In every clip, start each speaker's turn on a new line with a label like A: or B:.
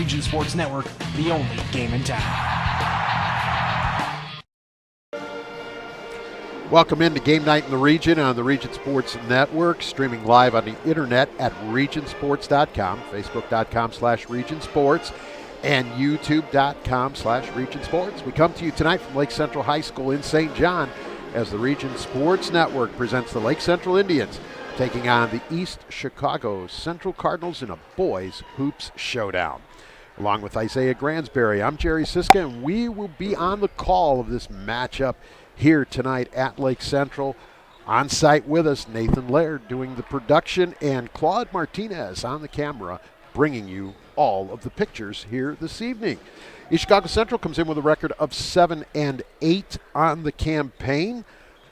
A: Region Sports Network, the only game in town.
B: Welcome into Game Night in the Region on the Region Sports Network, streaming live on the internet at regionsports.com, facebook.com/regionsports, and youtube.com/regionsports. We come to you tonight from Lake Central High School in St. John as the Region Sports Network presents the Lake Central Indians taking on the East Chicago Central Cardinals in a boys hoops showdown. Along with Isaiah Gransberry, I'm Jerry Siska, and we will be on the call of this matchup here tonight at Lake Central. On site with us, Nathan Laird doing the production, and Claude Martinez on the camera bringing you all of the pictures here this evening. East Chicago Central comes in with a record of 7-8 on the campaign,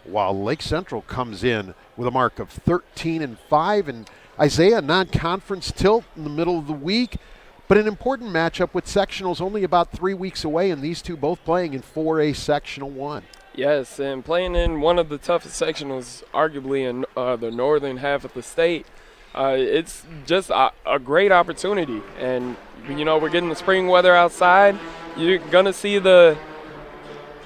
B: while Lake Central comes in with a mark of 13-5. And Isaiah, non-conference tilt in the middle of the week, but an important matchup with sectionals only about 3 weeks away, and these two both playing in 4A Sectional 1.
C: Yes, and playing in one of the toughest sectionals, arguably in the northern half of the state, it's just a great opportunity. And, you know, we're getting the spring weather outside. You're going to see the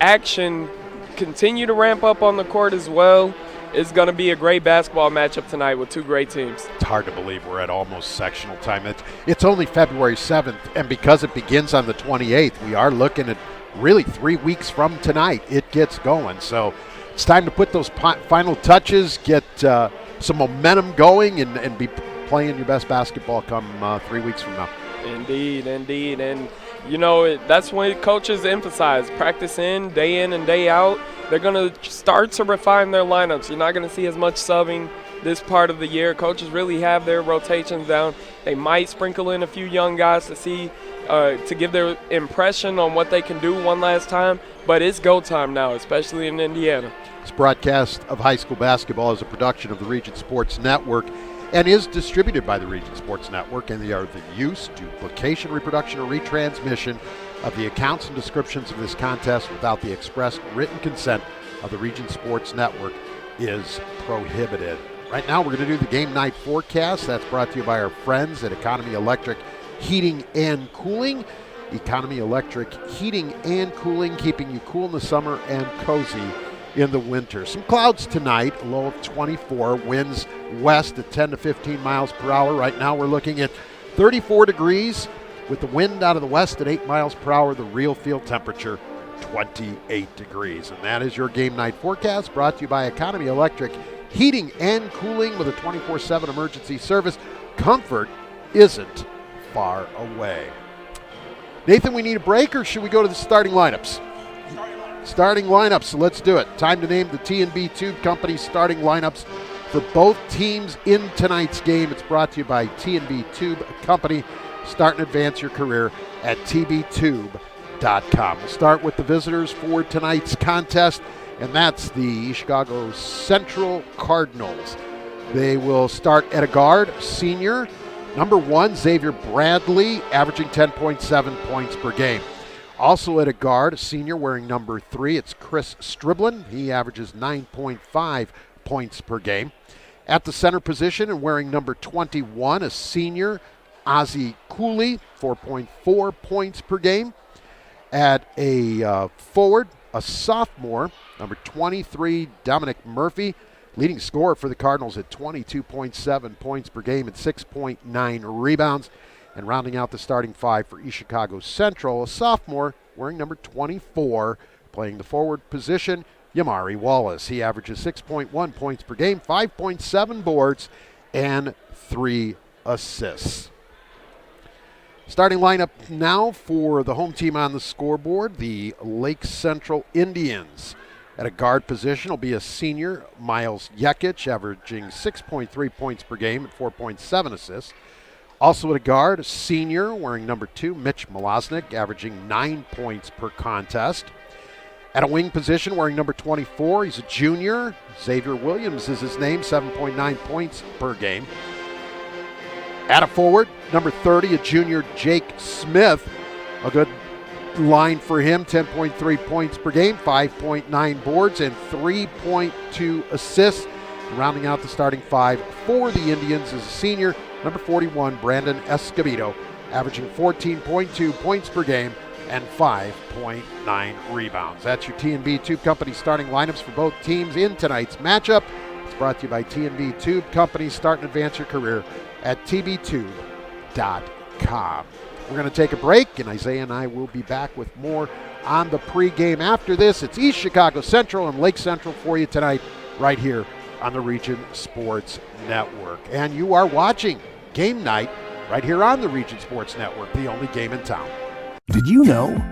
C: action continue to ramp up on the court as well. It's going to be a great basketball matchup tonight with two great teams.
B: It's hard to believe we're at almost sectional time. It's only February 7th, and because it begins on the 28th, we are looking at really 3 weeks from tonight it gets going. So it's time to put those final touches, get some momentum going, and be playing your best basketball come 3 weeks from now.
C: Indeed. And, you know, that's when coaches emphasize practice in and day out. They're going to start to refine their lineups. You're not going to see as much subbing this part of the year. Coaches really have their rotations down. They might sprinkle in a few young guys to see to give their impression on what they can do one last time, but it's go time now, especially in Indiana.
B: This broadcast of high school basketball is a production of the Region Sports Network and is distributed by the Region Sports Network, and the use, duplication, reproduction, or retransmission of the accounts and descriptions of this contest without the express written consent of the Region Sports Network is prohibited. Right now we're going to do the game night forecast. That's brought to you by our friends at Economy Electric Heating and Cooling. Economy Electric Heating and Cooling, keeping you cool in the summer and cozy in the winter. Some clouds tonight, a low of 24, winds west at 10 to 15 miles per hour. Right now we're looking at 34 degrees with the wind out of the west at 8 miles per hour. The real field temperature 28 degrees. And that is your game night forecast, brought to you by Economy Electric Heating and Cooling with a 24/7 emergency service. Comfort isn't far away. Nathan, we need a break, or should we go to the starting lineups? Starting lineups, so let's do it. Time to name the T&B Tube Company starting lineups for both teams in tonight's game. It's brought to you by T&B Tube Company. Start and advance your career at tbtube.com. We'll start with the visitors for tonight's contest, and that's the East Chicago Central Cardinals. They will start at a guard, senior, number 1, Xavier Bradley, averaging 10.7 points per game. Also at a guard, a senior wearing number 3, it's Chris Striblin. He averages 9.5 points per game. At the center position and wearing number 21, a senior, Ozzie Cooley, 4.4 points per game. At a forward, a sophomore, number 23, Dominic Murphy, leading scorer for the Cardinals at 22.7 points per game and 6.9 rebounds. And rounding out the starting five for East Chicago Central, a sophomore wearing number 24, playing the forward position, Yamari Wallace. He averages 6.1 points per game, 5.7 boards, and 3 assists. Starting lineup now for the home team on the scoreboard, the Lake Central Indians. At a guard position will be a senior, Miles Yekic, averaging 6.3 points per game and 4.7 assists. Also at a guard, a senior wearing number 2, Mitch Malosnik, averaging 9 points per contest. At a wing position wearing number 24, he's a junior. Xavier Williams is his name, 7.9 points per game. At a forward, number 30, a junior, Jake Smith. A good line for him, 10.3 points per game, 5.9 boards, and 3.2 assists. Rounding out the starting five for the Indians is a senior, number 41, Brandon Escobedo, averaging 14.2 points per game and 5.9 rebounds. That's your T&B Tube Company starting lineups for both teams in tonight's matchup. It's brought to you by T&B Tube Company. Start and advance your career at tbtube.com. We're going to take a break, and Isaiah and I will be back with more on the pregame after this. It's East Chicago Central and Lake Central for you tonight right here on the Region Sports Network. And you are watching Game Night right here on the Region Sports Network, the only game in town.
D: Did you know?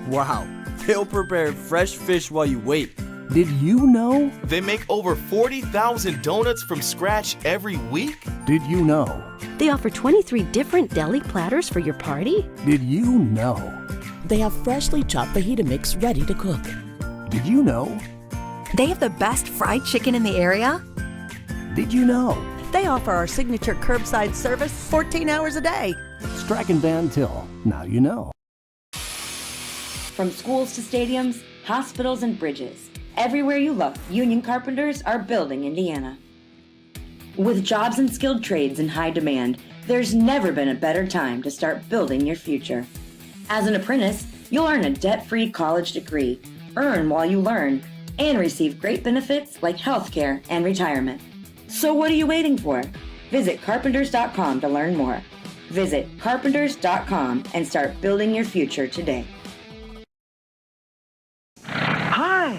E: Wow, they'll prepare fresh fish while you wait.
D: Did you know?
F: They make over 40,000 donuts from scratch every week?
D: Did you know?
G: They offer 23 different deli platters for your party?
D: Did you know?
H: They have freshly chopped fajita mix ready to cook.
D: Did you know?
I: They have the best fried chicken in the area?
D: Did you know?
H: They offer our signature curbside service 14 hours a day.
D: Strachan Van Til, now you know.
J: From schools to stadiums, hospitals and bridges, everywhere you look, union carpenters are building Indiana. With jobs and skilled trades in high demand, there's never been a better time to start building your future. As an apprentice, you'll earn a debt-free college degree, earn while you learn, and receive great benefits like healthcare and retirement. So what are you waiting for? Visit carpenters.com to learn more. Visit carpenters.com and start building your future today.
K: Hi,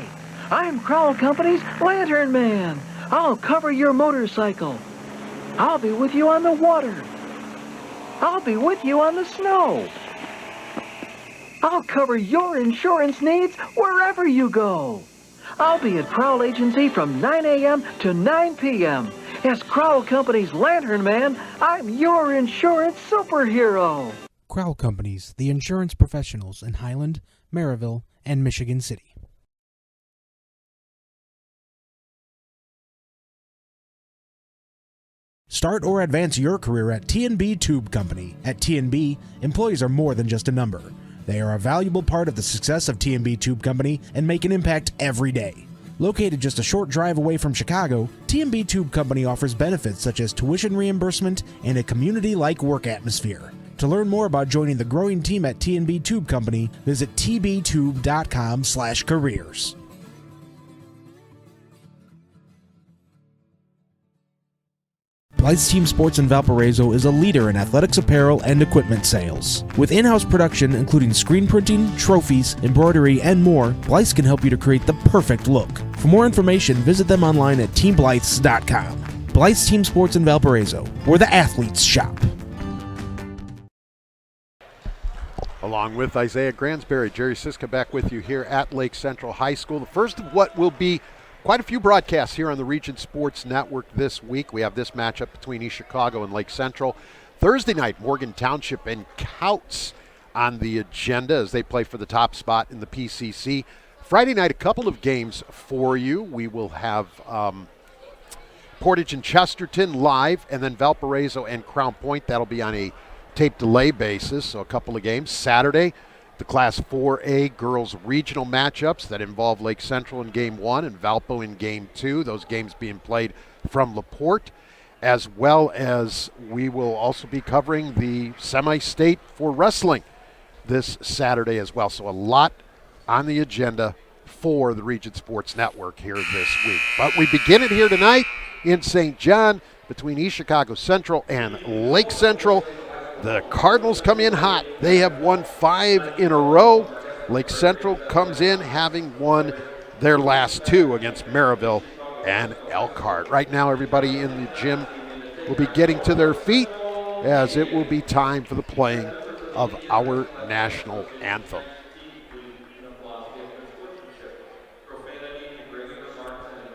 K: I'm Crowell Company's Lantern Man. I'll cover your motorcycle. I'll be with you on the water. I'll be with you on the snow. I'll cover your insurance needs wherever you go. I'll be at Crowell Agency from 9 a.m. to 9 p.m. As Crowell Company's Lantern Man, I'm your insurance superhero.
A: Crowell Companies, the insurance professionals in Highland, Maryville, and Michigan City. Start or advance your career at T&B Tube Company. At T&B, employees are more than just a number. They are a valuable part of the success of T&B Tube Company and make an impact every day. Located just a short drive away from Chicago, T&B Tube Company offers benefits such as tuition reimbursement and a community-like work atmosphere. To learn more about joining the growing team at T&B Tube Company, visit tbtube.com/careers. Blythe's Team Sports in Valparaiso is a leader in athletics apparel and equipment sales. With in-house production including screen printing, trophies, embroidery, and more, Blythe's can help you to create the perfect look. For more information, visit them online at teamblythes.com. Blythe's Team Sports in Valparaiso, where the athletes shop.
B: Along with Isaiah Gransberry, Jerry Siska back with you here at Lake Central High School. The first of what will be quite a few broadcasts here on the Region Sports Network this week. We have this matchup between East Chicago and Lake Central. Thursday night, Morgan Township and Couts on the agenda as they play for the top spot in the PCC. Friday night, a couple of games for you. We will have Portage and Chesterton live, and then Valparaiso and Crown Point. That'll be on a tape delay basis, so a couple of games. Saturday, the Class 4A girls regional matchups that involve Lake Central in Game 1 and Valpo in Game 2. Those games being played from LaPorte, as well as we will also be covering the semi-state for wrestling this Saturday as well. So a lot on the agenda for the Region Sports Network here this week. But we begin it here tonight in St. John between East Chicago Central and Lake Central. The Cardinals come in hot. They have won 5 in a row. Lake Central comes in having won their last 2 against Maryville and Elkhart. Right now, everybody in the gym will be getting to their feet as it will be time for the playing of our national anthem.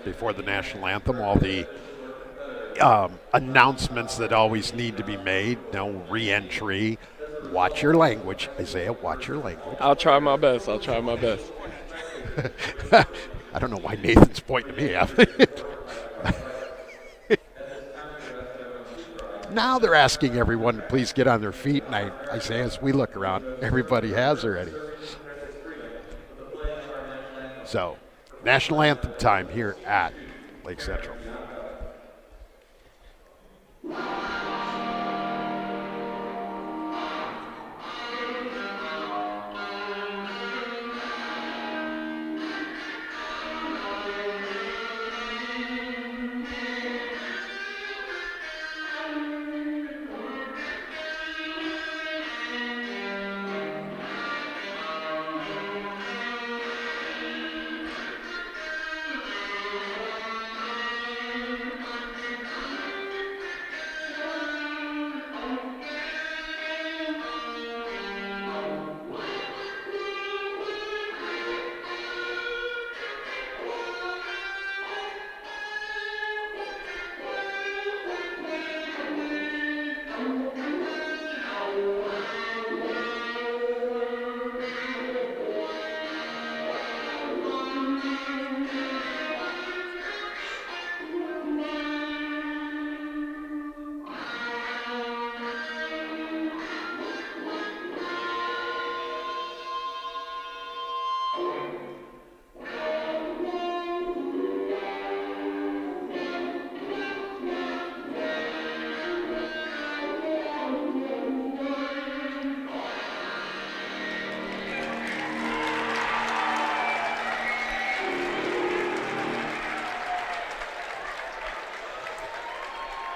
B: Before the national anthem, all the announcements that always need to be made. No re-entry. Watch your language. Isaiah, watch your language.
C: I'll try my best.
B: I don't know why Nathan's pointing to me. Now they're asking everyone to please get on their feet, and I say as we look around, everybody has already. So, national anthem time here at Lake Central.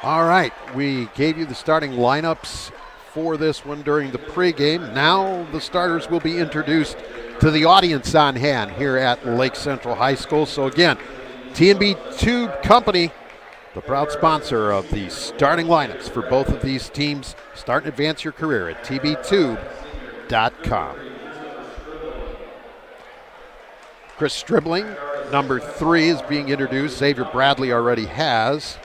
B: All right, we gave you the starting lineups for this one during the pregame. Now the starters will be introduced to the audience on hand here at Lake Central High School. So again, T&B Tube Company, the proud sponsor of the starting lineups for both of these teams. Start and advance your career at tbtube.com. Chris Stribling, number 3, is being introduced. Xavier Bradley already has.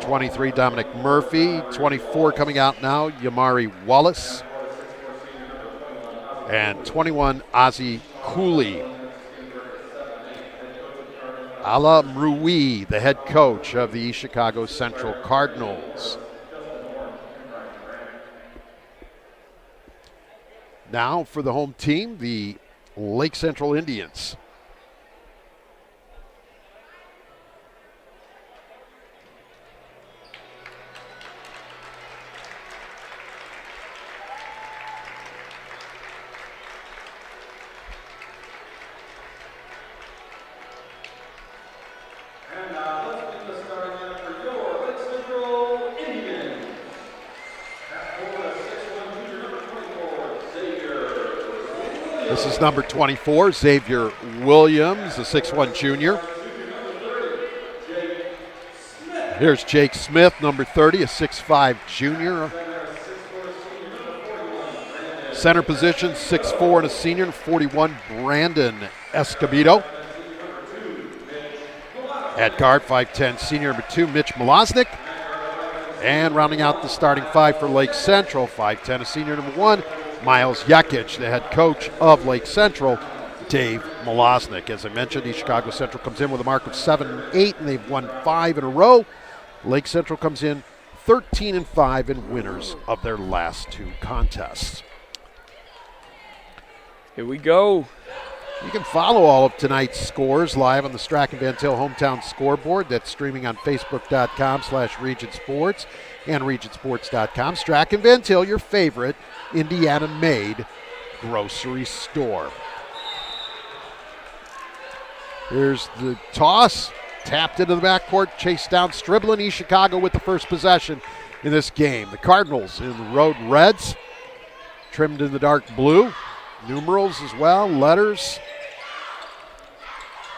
B: 23, Dominic Murphy. 24 coming out now, Yamari Wallace. And 21, Ozzie Cooley. Ala Mrui, the head coach of the East Chicago Central Cardinals. Now for the home team, the Lake Central Indians. This is number 24, Xavier Williams, the 6'1 junior. Here's Jake Smith, number 30, a 6'5 junior. Center position, 6'4 and a senior, and 41, Brandon Escobedo. At guard, 5'10 senior, number 2, Mitch Malosnik. And rounding out the starting 5 for Lake Central, 5'10 a senior, number 1, Miles Yekic, the head coach of Lake Central, Dave Malosnik. As I mentioned, East Chicago Central comes in with a mark of 7-8, and they've won 5 in a row. Lake Central comes in 13-5 and winners of their last 2 contests.
C: Here we go.
B: You can follow all of tonight's scores live on the Strachan Van Til Hometown Scoreboard. That's streaming on Facebook.com/RegionSports and RegionSports.com. Strachan Van Til, your favorite Indiana-made grocery store. Here's the toss. Tapped into the backcourt. Chased down. Stribling East Chicago with the first possession in this game. The Cardinals in the road reds. Trimmed in the dark blue. Numerals as well. Letters.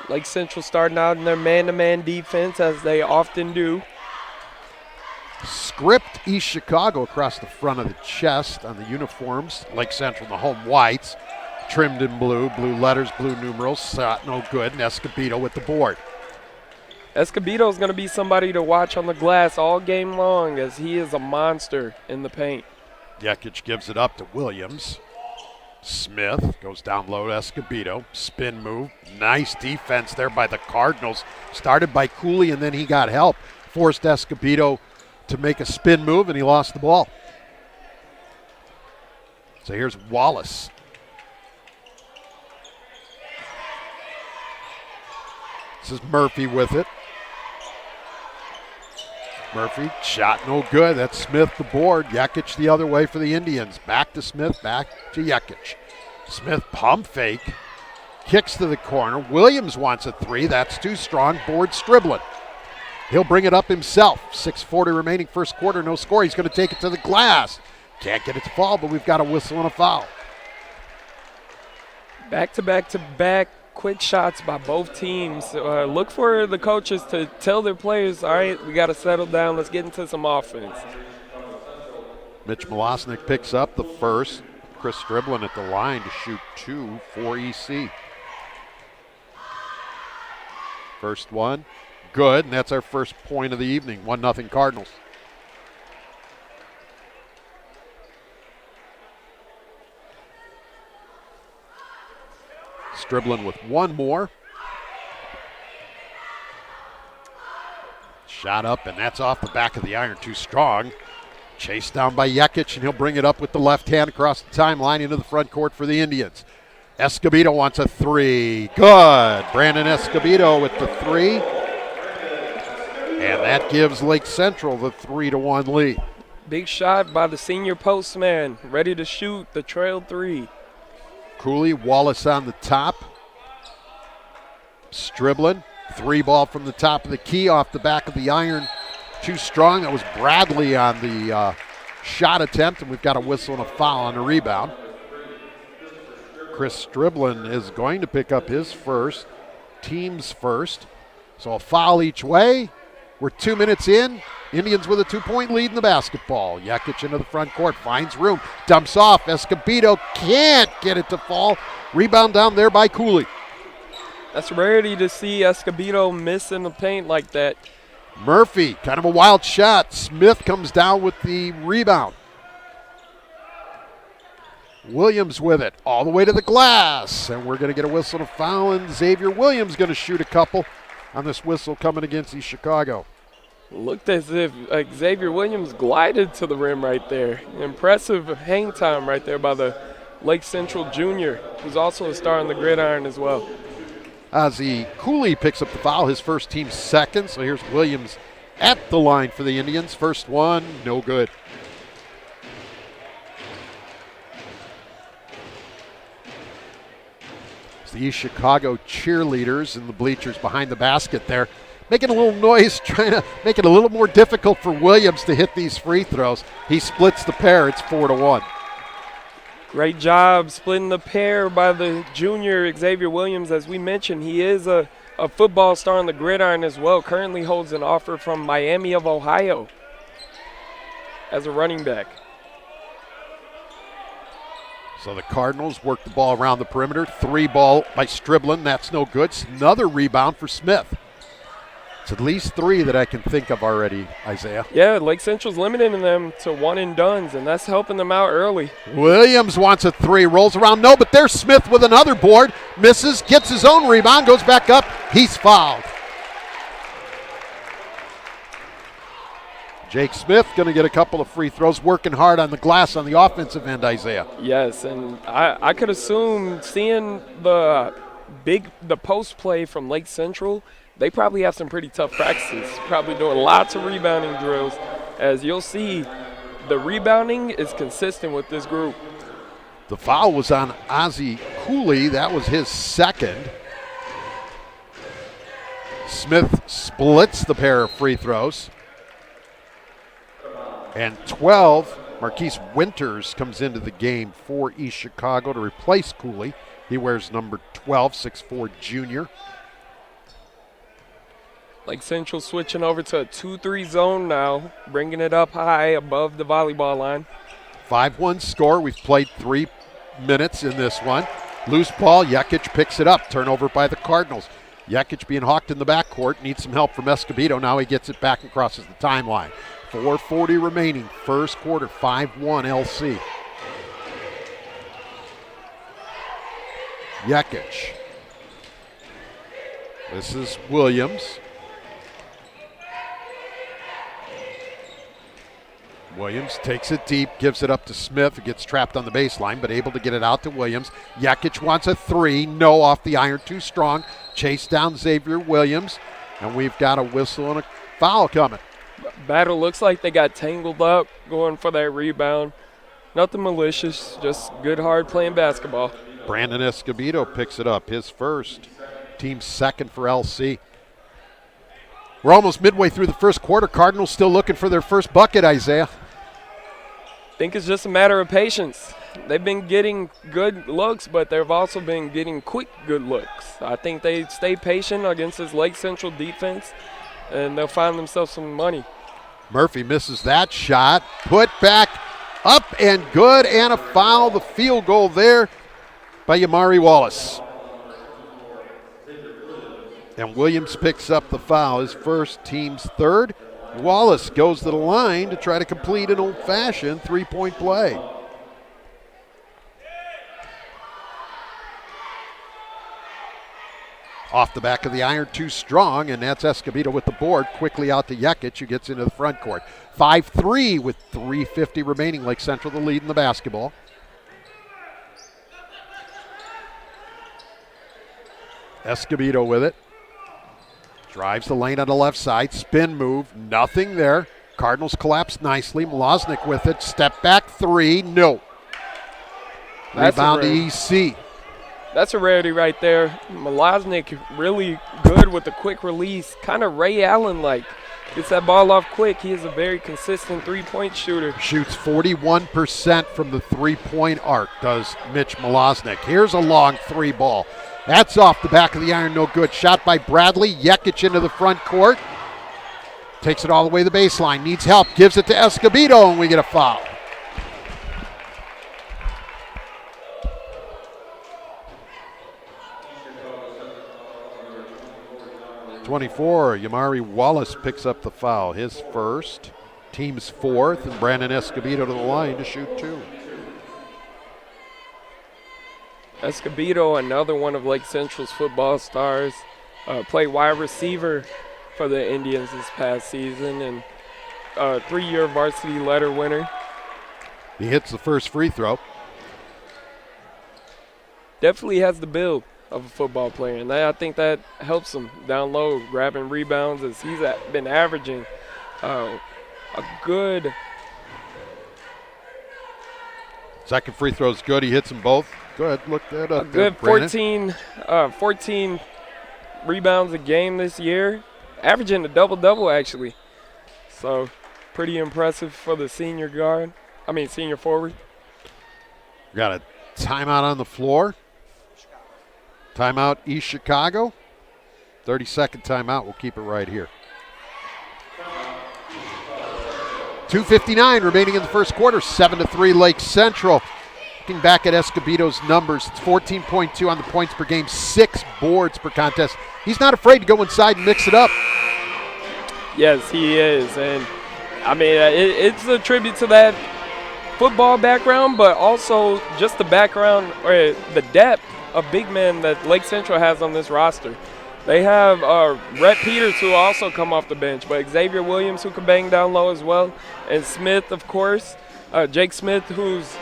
C: Lake Central starting out in their man-to-man defense, as they often do.
B: Script East Chicago across the front of the chest on the uniforms. Lake Central in the home whites. Trimmed in blue. Blue letters, blue numerals. No good. And Escobedo with the board.
C: Escobedo is going to be somebody to watch on the glass all game long, as he is a monster in the paint.
B: Yekic gives it up to Williams. Smith goes down low to Escobedo. Spin move. Nice defense there by the Cardinals. Started by Cooley, and then he got help. Forced Escobedo to make a spin move, and he lost the ball. So here's Wallace. This is Murphy with it. Murphy, shot no good. That's Smith the board. Yekic the other way for the Indians. Back to Smith, back to Yekic. Smith pump fake. Kicks to the corner. Williams wants a 3. That's too strong. Board Stribling. He'll bring it up himself. 6:40 remaining first quarter. No score. He's going to take it to the glass. Can't get it to fall, but we've got a whistle and a foul.
C: Back-to-back-to-back quick shots by both teams. Look for the coaches to tell their players, all right, we got to settle down. Let's get into some offense.
B: Mitch Malosnik picks up the first. Chris Stribling at the line to shoot 2 for EC. First one, good, and that's our first point of the evening. 1-0 Cardinals. Stribling with one more. Shot up, and that's off the back of the iron, too strong. Chased down by Yekic, and he'll bring it up with the left hand across the timeline into the front court for the Indians. Escobedo wants a 3. Good. Brandon Escobedo with the 3. And that gives Lake Central the 3-1 lead.
C: Big shot by the senior postman, ready to shoot the trail 3.
B: Cooley, Wallace on the top. Stribling, 3 ball from the top of the key off the back of the iron. Too strong. That was Bradley on the shot attempt, and we've got a whistle and a foul on the rebound. Chris Striblin is going to pick up his first, team's first. So a foul each way. We're 2 minutes in. Indians with a 2-point lead in the basketball. Jekic into the front court, finds room, dumps off. Escobedo can't get it to fall. Rebound down there by Cooley.
C: That's rarity to see Escobedo miss in the paint like that.
B: Murphy, kind of a wild shot. Smith comes down with the rebound. Williams with it all the way to the glass. And we're going to get a whistle to foul, and Xavier Williams going to shoot a couple on this whistle coming against East Chicago.
C: Looked as if Xavier Williams glided to the rim right there. Impressive hang time right there by the Lake Central junior, who's also a star on the gridiron as well.
B: Ozzie Cooley picks up the foul, his first, team second. So here's Williams at the line for the Indians. First one, no good. It's the East Chicago cheerleaders in the bleachers behind the basket there, making a little noise, trying to make it a little more difficult for Williams to hit these free throws. He splits the pair. It's 4-1.
C: Great job splitting the pair by the junior Xavier Williams. As we mentioned, he is a football star on the gridiron as well. Currently holds an offer from Miami of Ohio as a running back.
B: So the Cardinals work the ball around the perimeter. 3 ball by Striblin. That's no good. Another rebound for Smith. It's at least 3 that I can think of already, Isaiah.
C: Yeah, Lake Central's limiting them to one-and-dones, and that's helping them out early.
B: Williams wants a 3, rolls around. No, but there's Smith with another board. Misses, gets his own rebound, goes back up. He's fouled. Jake Smith going to get a couple of free throws, working hard on the glass on the offensive end, Isaiah.
C: Yes, and I could assume seeing the post play from Lake Central, they probably have some pretty tough practices, probably doing lots of rebounding drills. As you'll see, the rebounding is consistent with this group.
B: The foul was on Ozzie Cooley. That was his second. Smith splits the pair of free throws. And 12, Marquise Winters comes into the game for East Chicago to replace Cooley. He wears number 12, 6'4" junior.
C: Lake Central switching over to a 2-3 zone now, bringing it up high above the volleyball line.
B: 5-1 score. We've played 3 minutes in this one. Loose ball, Jekic picks it up. Turnover by the Cardinals. Jekic being hawked in the backcourt, needs some help from Escobedo. Now he gets it back and crosses the timeline. 4:40 remaining, first quarter, 5-1 LC. Jekic. This is Williams. Williams takes it deep, gives it up to Smith, who gets trapped on the baseline, but able to get it out to Williams. Jekic wants a 3, no, off the iron, too strong. Chase down Xavier Williams, and we've got a whistle and a foul coming.
C: Battle looks like they got tangled up going for that rebound. Nothing malicious, just good hard playing basketball.
B: Brandon Escobedo picks it up, his first, team second for LC. We're almost midway through the first quarter. Cardinals still looking for their first bucket, Isaiah.
C: I think it's just a matter of patience. They've been getting good looks, but they've also been getting quick good looks. I think they stay patient against this Lake Central defense, and they'll find themselves some money.
B: Murphy misses that shot. Put back up and good, and a foul. The field goal there by Yamari Wallace. And Williams picks up the foul, his first, team's third. Wallace goes to the line to try to complete an old-fashioned 3-point play. Off the back of the iron, too strong, and that's Escobedo with the board. Quickly out to Jekic, who gets into the front court. 5-3 with 3:50 remaining. Lake Central the lead in the basketball. Escobedo with it. Drives the lane on the left side. Spin move. Nothing there. Cardinals collapse nicely. Mloznik with it. Step back 3. No. Rebound to EC.
C: That's a rarity right there. Malosnik really good with the quick release, kind of Ray Allen-like. Gets that ball off quick. He is a very consistent three-point shooter.
B: Shoots 41% from the three-point arc, does Mitch Malosnik. Here's a long three ball. That's off the back of the iron, no good. Shot by Bradley. Jekic into the front court. Takes it all the way to the baseline. Needs help. Gives it to Escobedo, and we get a foul. 24, Yamari Wallace picks up the foul. His first, team's fourth, and Brandon Escobedo to the line to shoot two.
C: Escobedo, another one of Lake Central's football stars, played wide receiver for the Indians this past season, and a 3-year varsity letter winner.
B: He hits the first free throw.
C: Definitely has the build of a football player, and I think that helps him down low, grabbing rebounds, as he's been averaging a good.
B: Second free throw is good. He hits them both. Go ahead, look that up.
C: A good 14 rebounds a game this year, averaging a double-double actually. So pretty impressive for the senior forward.
B: Got a timeout on the floor. Timeout East Chicago. 30-second timeout. We'll keep it right here. 2:59 remaining in the first quarter. 7-3 Lake Central. Looking back at Escobedo's numbers, it's 14.2 on the points per game, 6 boards per contest. He's not afraid to go inside and mix it up.
C: Yes, he is. And, I mean, it's a tribute to that football background, but also just the background or the depth of big men that Lake Central has on this roster. They have Rhett Peters, who also come off the bench, but Xavier Williams, who can bang down low as well, and Smith, of course, Jake Smith, who's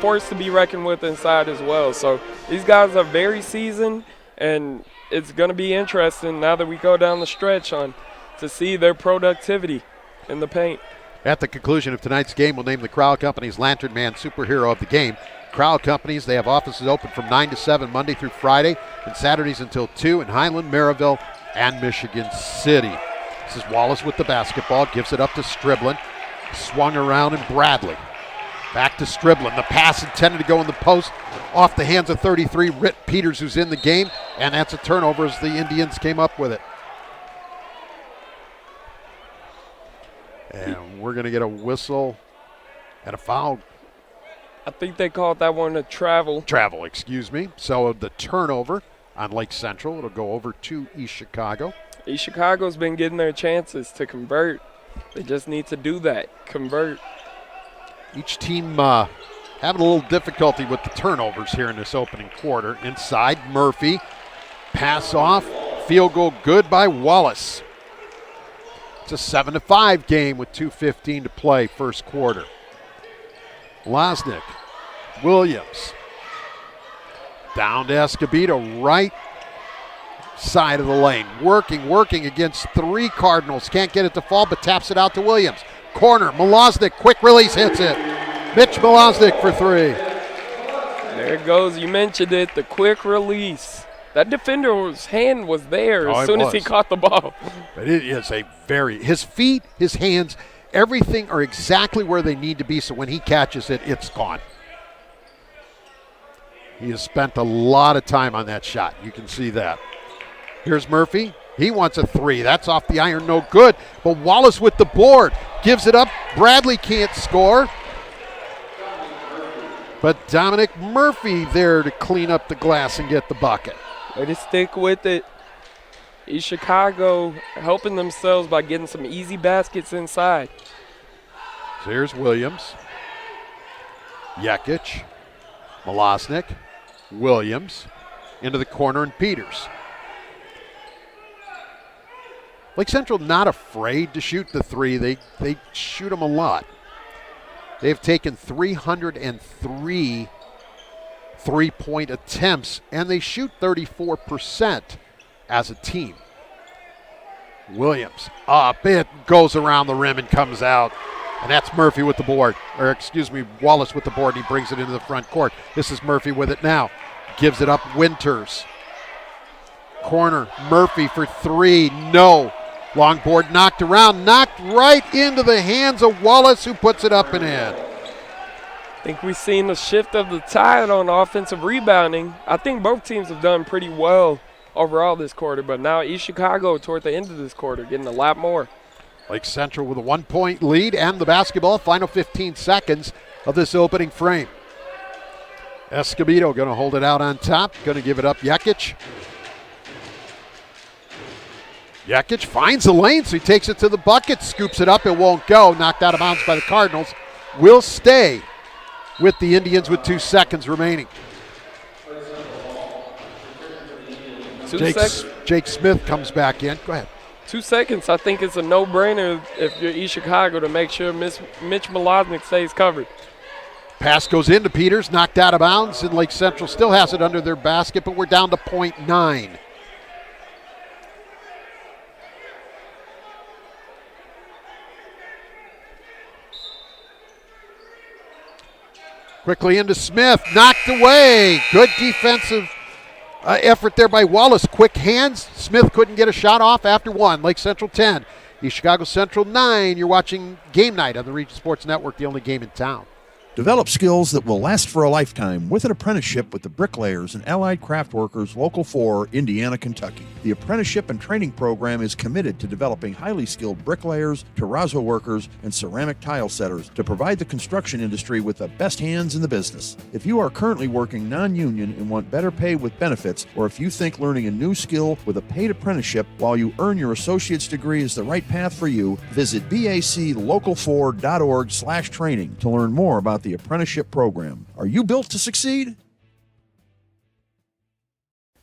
C: forced to be reckoned with inside as well. So these guys are very seasoned, and it's going to be interesting now that we go down the stretch to see their productivity in the paint.
B: At the conclusion of tonight's game, we'll name the Crowell Companies Lantern Man Superhero of the Game. Crowell Companies, they have offices open from 9 to 7 Monday through Friday and Saturdays until 2 in Highland, Maryville, and Michigan City. This is Wallace with the basketball, gives it up to Striblin. Swung around, and Bradley. Back to Striblin. The pass intended to go in the post, off the hands of 33, Rhett Peters, who's in the game, and that's a turnover as the Indians came up with it. And we're going to get a whistle and a foul.
C: I think they called that one a travel.
B: Travel, excuse me. So the turnover on Lake Central, it'll go over to East Chicago.
C: East Chicago's been getting their chances to convert. They just need to do that, convert.
B: Each team having a little difficulty with the turnovers here in this opening quarter. Inside, Murphy. Pass off. Field goal good by Wallace. It's a 7-5 game with 2:15 to play first quarter. Losnick, Williams. Down to Escobedo, right side of the lane. Working against 3 Cardinals. Can't get it to fall, but taps it out to Williams. Corner, Malosnik, quick release, hits it. Mitch Malosnik for 3.
C: There it goes. You mentioned it, the quick release. That defender's hand was there as soon as he caught the ball.
B: But it is his feet, his hands, everything are exactly where they need to be, so when he catches it, it's gone. He has spent a lot of time on that shot. You can see that. Here's Murphy. He wants a 3. That's off the iron, no good. But Wallace with the board. Gives it up. Bradley can't score. But Dominic Murphy there to clean up the glass and get the bucket.
C: Way to stick with it. East Chicago helping themselves by getting some easy baskets inside.
B: So here's Williams. Jekic. Malosnik. Williams. Into the corner, and Peters. Lake Central not afraid to shoot the 3. They shoot them a lot. They've taken 303 3-point attempts, and they shoot 34% as a team. Williams up, it goes around the rim and comes out. And that's Murphy with the board, Wallace with the board, and he brings it into the front court. This is Murphy with it now. gives it up. Winters. Corner. Murphy for three. No. Long board knocked around. Knocked right into the hands of Wallace, who puts it up and in.
C: I think we've seen the shift of the tide on offensive rebounding. I think both teams have done pretty well overall this quarter, but now East Chicago toward the end of this quarter getting a lot more.
B: Lake Central with a 1-point lead and the basketball. Final 15 seconds of this opening frame. Escobedo going to hold it out on top. Going to give it up Jekic. Jekic finds the lane, so he takes it to the bucket, scoops it up. It won't go. Knocked out of bounds by the Cardinals. Will stay with the Indians with 2 seconds remaining. Jake Smith comes back in. Go ahead.
C: 2 seconds, I think it's a no-brainer if you're East Chicago to make sure Mitch Malosnik stays covered.
B: Pass goes into Peters, knocked out of bounds, and Lake Central still has it under their basket, but we're down to .9. Quickly into Smith, knocked away. Good defensive effort there by Wallace. Quick hands. Smith couldn't get a shot off after one. Lake Central 10, East Chicago Central 9. You're watching Game Night on the Region Sports Network, the only game in town.
L: Develop skills that will last for a lifetime with an apprenticeship with the Bricklayers and Allied Craft Workers Local 4, Indiana, Kentucky. The apprenticeship and training program is committed to developing highly skilled bricklayers, terrazzo workers, and ceramic tile setters to provide the construction industry with the best hands in the business. If you are currently working non-union and want better pay with benefits, or if you think learning a new skill with a paid apprenticeship while you earn your associate's degree is the right path for you, visit baclocal4.org/training to learn more about the apprenticeship program. Are you built to succeed?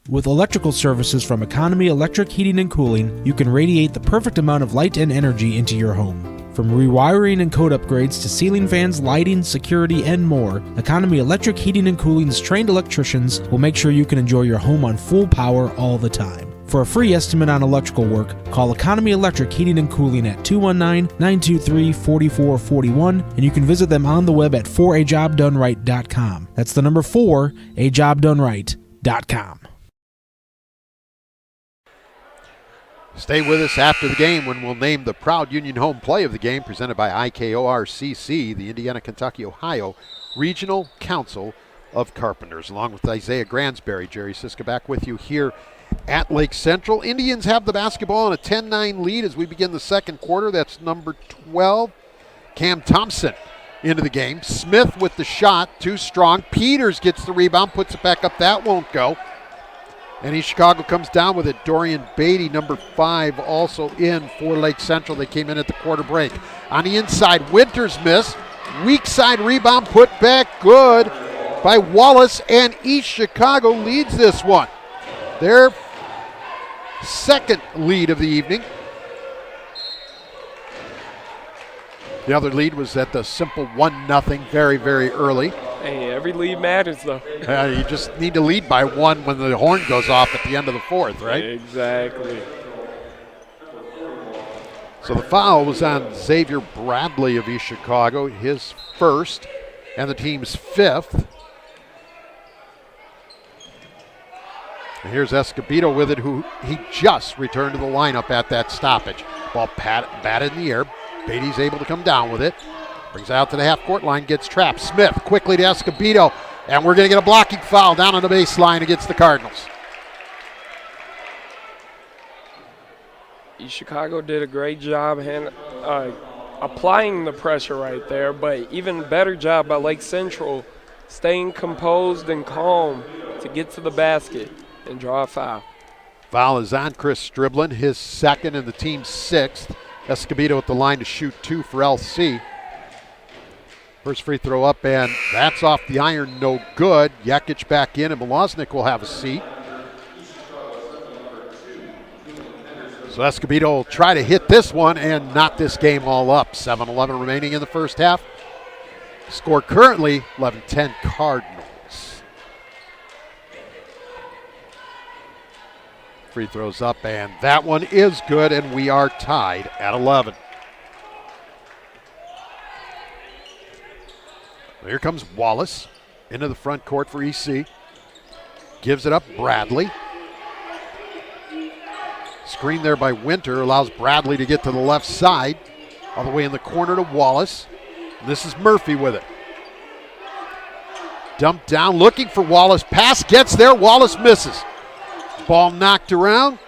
A: With electrical services from Economy Electric Heating and Cooling, you can radiate the perfect amount of light and energy into your home. From rewiring and code upgrades to ceiling fans, lighting, security, and more, Economy Electric Heating and Cooling's trained electricians will make sure you can enjoy your home on full power all the time. For a free estimate on electrical work, call Economy Electric Heating and Cooling at 219-923-4441, and you can visit them on the web at 4ajobdoneright.com. That's the number 4ajobdoneright.com.
B: Stay with us after the game when we'll name the proud Union home play of the game, presented by IKORCC, the Indiana, Kentucky, Ohio Regional Council of Carpenters. Along with Isaiah Gransberry, Jerry Siska back with you here at Lake Central. Indians have the basketball in a 10-9 lead as we begin the second quarter. That's number 12, Cam Thompson, into the game. Smith with the shot, too strong. Peters gets the rebound, puts it back up. That won't go. And East Chicago comes down with it. Dorian Beatty, number 5, also in for Lake Central. They came in at the quarter break. On the inside, Winters missed. Weak side rebound, put back good by Wallace, and East Chicago leads this one. Their second lead of the evening. The other lead was at the simple 1-0 very, very early.
C: Hey, every lead matters, though.
B: You just need to lead by 1 when the horn goes off at the end of the fourth, right?
C: Exactly.
B: So the foul was on Xavier Bradley of East Chicago, his first, and the team's 5th. And here's Escobedo with it, who he just returned to the lineup at that stoppage. Ball batted in the air. Beatty's able to come down with it. Brings it out to the half-court line, gets trapped. Smith quickly to Escobedo, and we're going to get a blocking foul down on the baseline against the Cardinals.
C: East Chicago did a great job applying the pressure right there, but even better job by Lake Central staying composed and calm to get to the basket and draw a foul.
B: Foul is on Chris Striblin, his second and the team's 6th. Escobedo at the line to shoot 2 for LC. First free throw up, and that's off the iron, no good. Jekic back in, and Malosnik will have a seat. So Escobedo will try to hit this one and knock this game all up. 7:11 remaining in the first half. Score currently 11-10 Cardinals. Free throws up, and that one is good, and we are tied at 11. Here comes Wallace into the front court for EC. gives it up. Bradley. Screen there by Winter allows Bradley to get to the left side. All the way in the corner to Wallace. This is Murphy with it. Dumped down, looking for Wallace. Pass gets there. Wallace misses. Ball knocked around.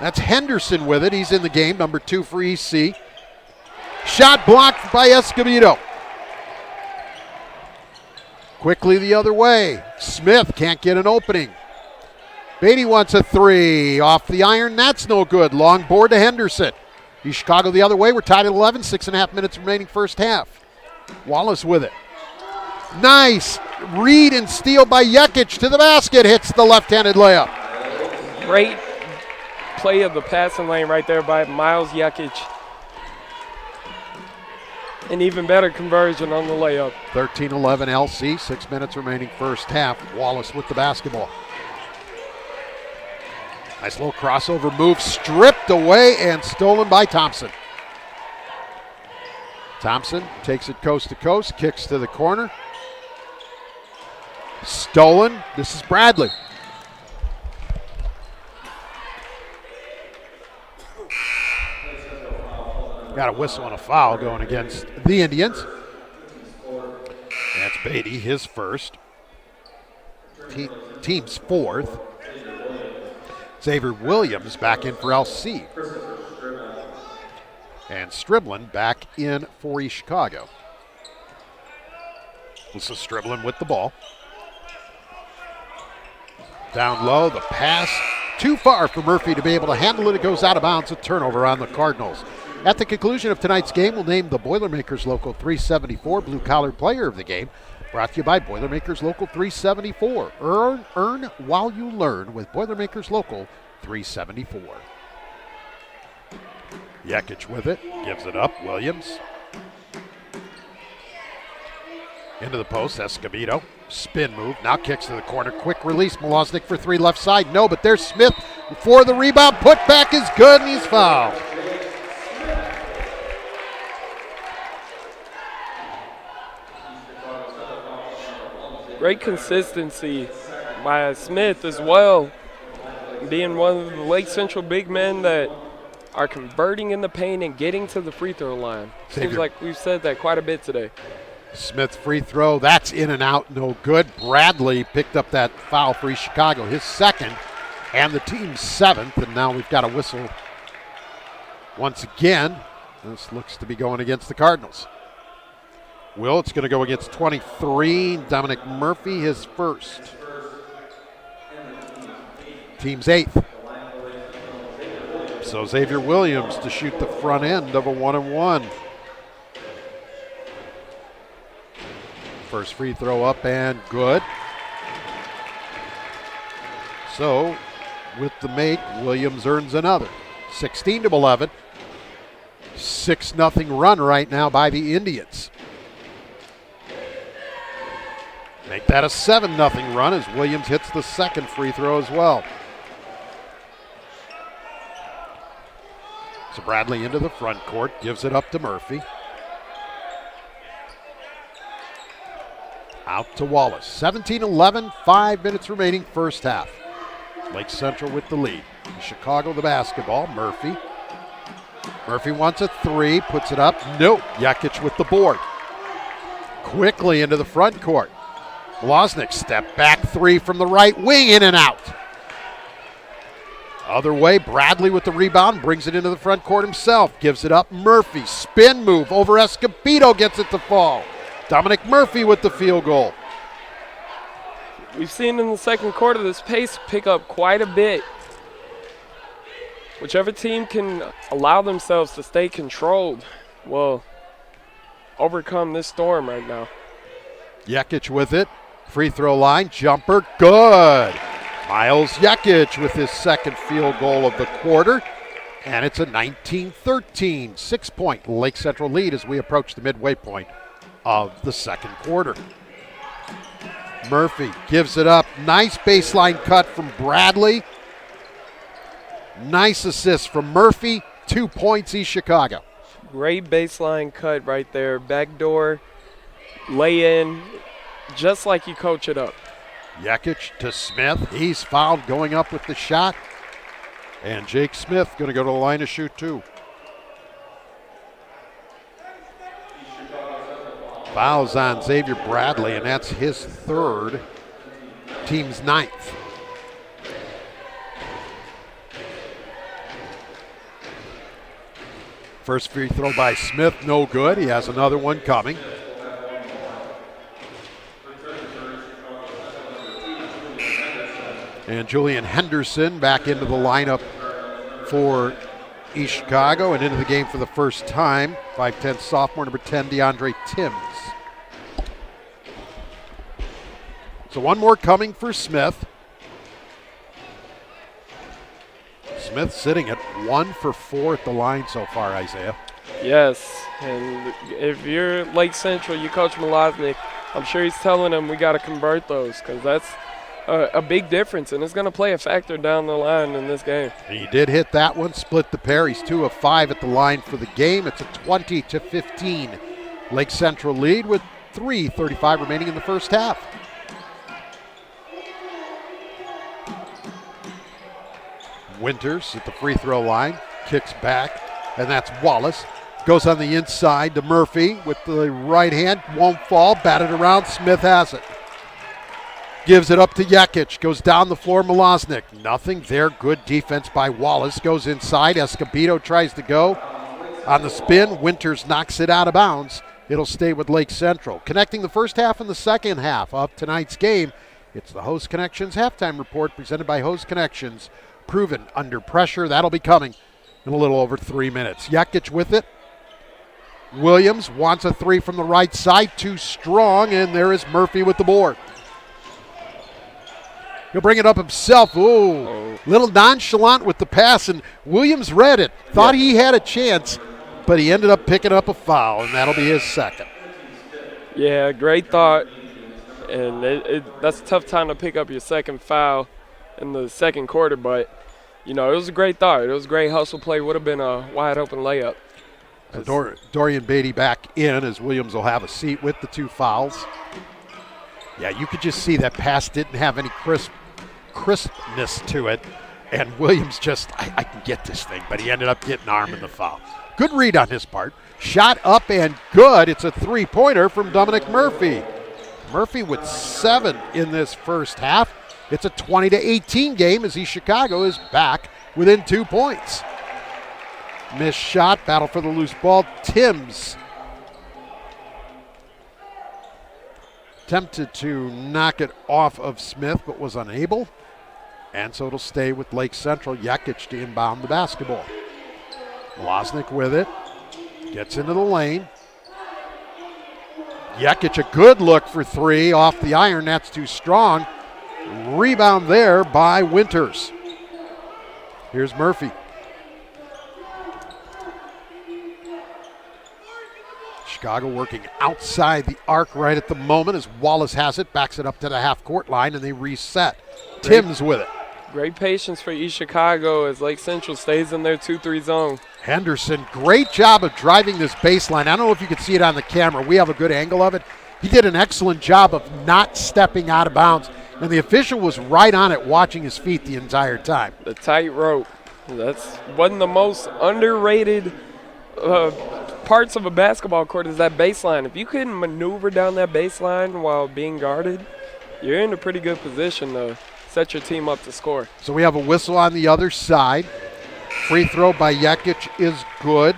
B: That's Henderson with it. He's in the game, number 2 for EC. Shot blocked by Escobedo. Quickly the other way. Smith can't get an opening. Beatty wants a 3. Off the iron, that's no good. Long board to Henderson. East Chicago the other way. We're tied at 11. 6.5 minutes remaining first half. Wallace with it. Nice read and steal by Jekic to the basket. Hits the left-handed layup.
C: Great play of the passing lane right there by Miles Jekic. An even better conversion on the layup.
B: 13-11 LC. 6 minutes remaining first half. Wallace with the basketball. Nice little crossover move, stripped away and stolen by Thompson. Thompson takes it coast to coast, kicks to the corner. Stolen. This is Bradley. Got a whistle and a foul going against the Indians. That's Beatty, his first. Team's fourth. Xavier Williams back in for LC. And Striblin back in for East Chicago. This is Striblin with the ball. Down low, the pass too far for Murphy to be able to handle it. It goes out of bounds, a turnover on the Cardinals. At the conclusion of tonight's game, we'll name the Boilermakers Local 374 Blue Collar Player of the Game. Brought to you by Boilermakers Local 374. Earn while you learn with Boilermakers Local 374. Jekic with it, gives it up. Williams. Into the post, Escobedo. Spin move, now kicks to the corner. Quick release, Milosnik for 3 left side. No, but there's Smith for the rebound. Put back is good, and he's fouled.
C: Great consistency by Smith as well, being one of the Lake Central big men that are converting in the paint and getting to the free throw line. Seems like we've said that quite a bit today.
B: Smith free throw, that's in and out, no good. Bradley picked up that foul for East Chicago, his second, and the team's 7th, and now we've got a whistle once again. This looks to be going against the Cardinals. It's going to go against 23. Dominic Murphy, his first. Team's 8th. So Xavier Williams to shoot the front end of a 1-and-1. First free throw up and good. So with the make, Williams earns another. 16-11. 6-0 run right now by the Indians. Make that a 7-0 run as Williams hits the second free throw as well. So Bradley into the front court, gives it up to Murphy. Out to Wallace. 17-11, 5 minutes remaining first half. Lake Central with the lead. Chicago the basketball, Murphy. Murphy wants a 3, puts it up. Nope, Jekic with the board. Quickly into the front court. Milosnik step back 3 from the right wing, in and out. Other way, Bradley with the rebound, brings it into the front court himself, gives it up. Murphy, spin move over Escobedo, gets it to fall. Dominic Murphy with the field goal.
C: We've seen in the second quarter this pace pick up quite a bit. Whichever team can allow themselves to stay controlled will overcome this storm right now.
B: Jekic with it. Free throw line, jumper, good. Miles Jekic with his second field goal of the quarter. And it's a 19-13, 6-point Lake Central lead as we approach the midway point of the second quarter. Murphy gives it up. Nice baseline cut from Bradley. Nice assist from Murphy. 2 points, East Chicago.
C: Great baseline cut right there. Backdoor lay in, just like you coach it up.
B: Jekic to Smith. He's fouled going up with the shot. And Jake Smith going to go to the line to shoot 2. Fouls on Xavier Bradley, and that's his 3rd, team's 9th. First free throw by Smith, no good. He has another one coming. And Julian Henderson back into the lineup for East Chicago and into the game for the first time. 5'10" sophomore, number 10, DeAndre Timms. So one more coming for Smith. Smith sitting at 1 for 4 at the line so far, Isaiah.
C: Yes, and if you're Lake Central, you coach Malosnik, I'm sure he's telling them we got to convert those because that's a big difference, and it's going to play a factor down the line in this game.
B: He did hit that one, split the pair. He's 2 of 5 at the line for the game. It's a 20-15 Lake Central lead with 3:35 remaining in the first half. Winters at the free throw line, kicks back, and that's Wallace. Goes on the inside to Murphy with the right hand, won't fall, batted around, Smith has it. Gives it up to Jekic, goes down the floor, Malosnik. Nothing there, good defense by Wallace. Goes inside, Escobedo tries to go. On the spin, Winters knocks it out of bounds. It'll stay with Lake Central. Connecting the first half and the second half of tonight's game, it's the Host Connections halftime report presented by Host Connections. Proven under pressure. That'll be coming in a little over 3 minutes. Jekic with it. Williams wants a 3 from the right side. Too strong, and there is Murphy with the board. He'll bring it up himself. Ooh, little nonchalant with the pass, and Williams read it. Thought he had a chance, but he ended up picking up a foul, and that'll be his 2nd.
C: Yeah, great thought. And that's a tough time to pick up your 2nd foul in the 2nd quarter, but, you know, it was a great thought. It was a great hustle play. Would have been a wide-open layup.
B: So Dorian Beatty back in as Williams will have a seat with the 2 fouls. Yeah, you could just see that pass didn't have any crispness to it, and Williams just, I can get this thing, but he ended up getting arm in the foul. Good read on his part. Shot up and good. It's a 3-pointer from Dominic Murphy. Murphy with 7 in this first half. It's a 20-18 game as East Chicago is back within 2 points. Missed shot, battle for the loose ball. Timms attempted to knock it off of Smith, but was unable. And so it'll stay with Lake Central. Jekic to inbound the basketball. Malosnik with it. Gets into the lane. Jekic, a good look for 3 off the iron. That's too strong. Rebound there by Winters. Here's Murphy. Chicago working outside the arc right at the moment as Wallace has it, backs it up to the half-court line, and they reset. Timms with it.
C: Great patience for East Chicago as Lake Central stays in their 2-3 zone.
B: Henderson, great job of driving this baseline. I don't know if you can see it on the camera. We have a good angle of it. He did an excellent job of not stepping out of bounds, and the official was right on it watching his feet the entire time.
C: The tight rope. That's one of the most underrated parts of a basketball court is that baseline. If you can maneuver down that baseline while being guarded, you're in a pretty good position to set your team up to score.
B: So we have a whistle on the other side. Free throw by Jekic is good.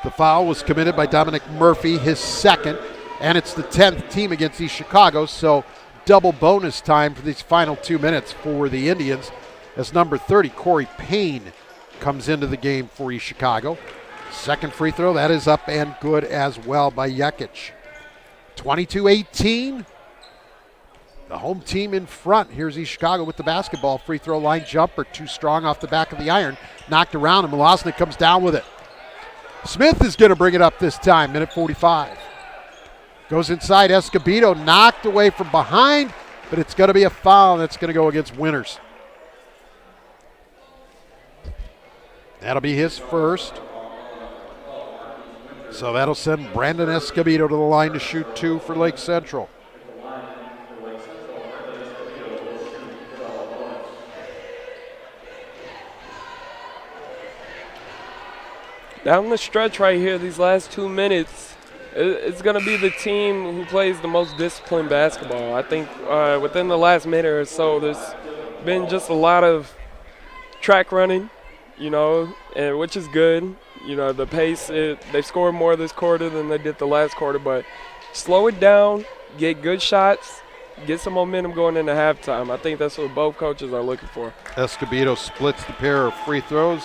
B: The foul was committed by Dominic Murphy, his 2nd, and it's the 10th team against East Chicago, so double bonus time for these final 2 minutes for the Indians as number 30, Corey Payne, comes into the game for East Chicago. 2nd free throw, that is up and good as well by Jekic. 22-18. The home team in front. Here's East Chicago with the basketball. Free throw line jumper, too strong off the back of the iron. Knocked around, and Malosnik comes down with it. Smith is going to bring it up this time, minute 45. Goes inside, Escobedo knocked away from behind, but it's going to be a foul, and it's going to go against Winters. That'll be his 1st. So that'll send Brandon Escobedo to the line to shoot 2 for Lake Central.
C: down the stretch right here, these last 2 minutes, it's going to be the team who plays the most disciplined basketball. I think within the last minute or so, there's been just a lot of track running, which is good. The pace, they scored more this quarter than they did the last quarter, but slow it down, get good shots, get some momentum going into halftime. I think that's what both coaches are looking for.
B: Escobedo splits the pair of free throws.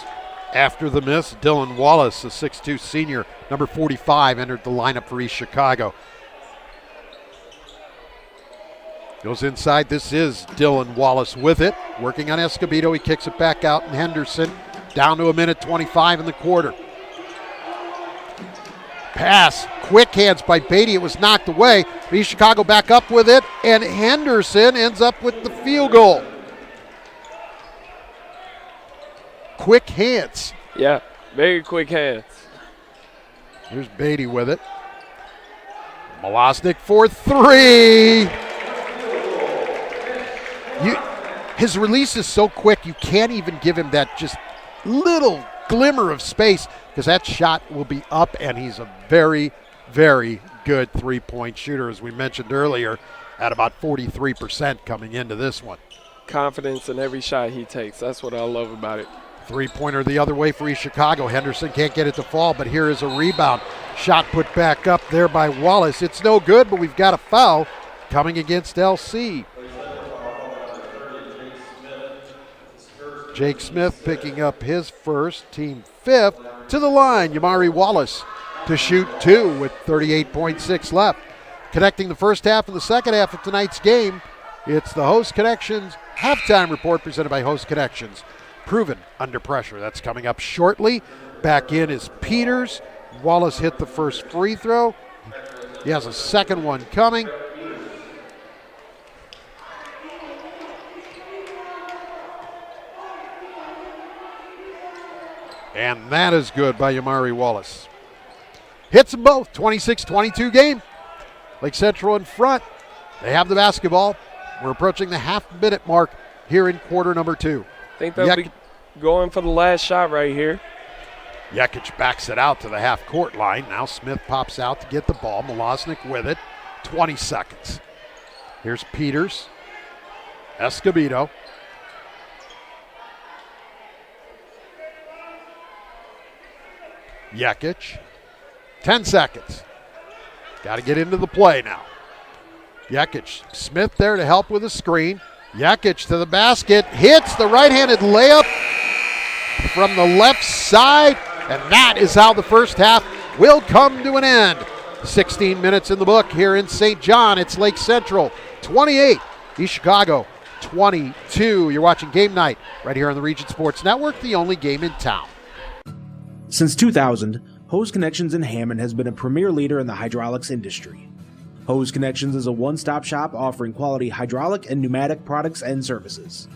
B: After the miss, Dylan Wallace, a 6'2 senior, number 45, entered the lineup for East Chicago. Goes inside. This is Dylan Wallace with it. Working on Escobedo. He kicks it back out, and Henderson down to 1:25 in the quarter. Pass, quick hands by Beatty. It was knocked away. East Chicago back up with it, and Henderson ends up with the field goal. Quick hands.
C: Yeah, very quick hands.
B: Here's Beatty with it. Malosnik for 3. His release is so quick, you can't even give him that just little glimmer of space, because that shot will be up, and he's a very, very good three-point shooter, as we mentioned earlier, at about 43% coming into this one.
C: Confidence in every shot he takes. That's what I love about it.
B: Three-pointer the other way for East Chicago. Henderson can't get it to fall, but here is a rebound. Shot put back up there by Wallace. It's no good, but we've got a foul coming against LC. Jake Smith picking up his first, team 5th. To the line, Yamari Wallace to shoot 2 with 38.6 left. Connecting the first half and the second half of tonight's game, it's the Host Connections halftime report presented by Host Connections. Proven under pressure. That's coming up shortly. Back in is Peters. Wallace hit the first free throw. He has a second one coming. And that is good by Yamari Wallace. Hits them both. 26-22 game. Lake Central in front. They have the basketball. We're approaching the half-minute mark here in quarter number 2.
C: I think they'll be going for the last shot right here.
B: Jekic backs it out to the half-court line. Now Smith pops out to get the ball. Malosnik with it. 20 seconds. Here's Peters. Escobedo. Jekic. 10 seconds. Got to get into the play now. Jekic. Smith there to help with a screen. Jekic to the basket. Hits the right-handed layup from the left side. And that is how the first half will come to an end. 16 minutes in the book here in St. John. It's Lake Central 28, East Chicago 22. You're watching Game Night right here on the Region Sports Network, the only game in town.
A: Since 2000, Hose Connections in Hammond has been a premier leader in the hydraulics industry. Hose Connections is a one-stop shop offering quality hydraulic and pneumatic products and services.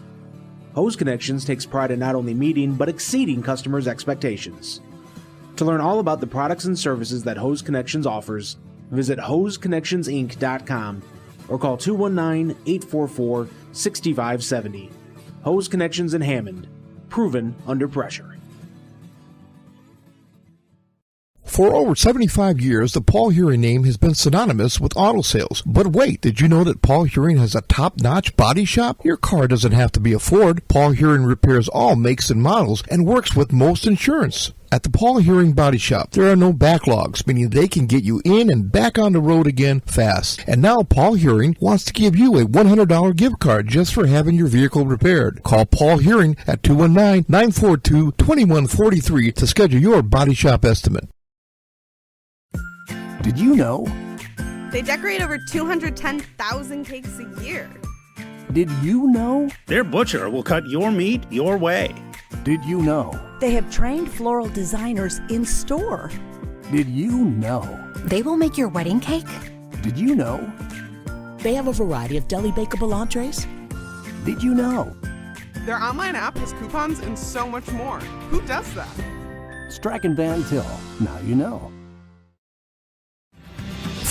A: Hose Connections takes pride in not only meeting but exceeding customers' expectations. To learn all about the products and services that Hose Connections offers, visit hoseconnectionsinc.com or call 219-844-6570. Hose Connections in Hammond, proven under pressure.
M: For over 75 years, the Paul Hearing name has been synonymous with auto sales. But wait, did you know that Paul Hearing has a top-notch body shop? Your car doesn't have to be a Ford. Paul Hearing repairs all makes and models and works with most insurance. At the Paul Hearing Body Shop, there are no backlogs, meaning they can get you in and back on the road again fast. And now Paul Hearing wants to give you a $100 gift card just for having your vehicle repaired. Call Paul Hearing at 219-942-2143 to schedule your body shop estimate.
D: Did you know?
N: They decorate over 210,000 cakes a year.
D: Did you know?
O: Their butcher will cut your meat your way.
D: Did you know?
H: They have trained floral designers in store.
D: Did you know?
I: They will make your wedding cake.
D: Did you know?
P: They have a variety of deli bakeable entrees.
D: Did you know?
Q: Their online app has coupons and so much more. Who does that?
D: Strack and Van Til. Now you know.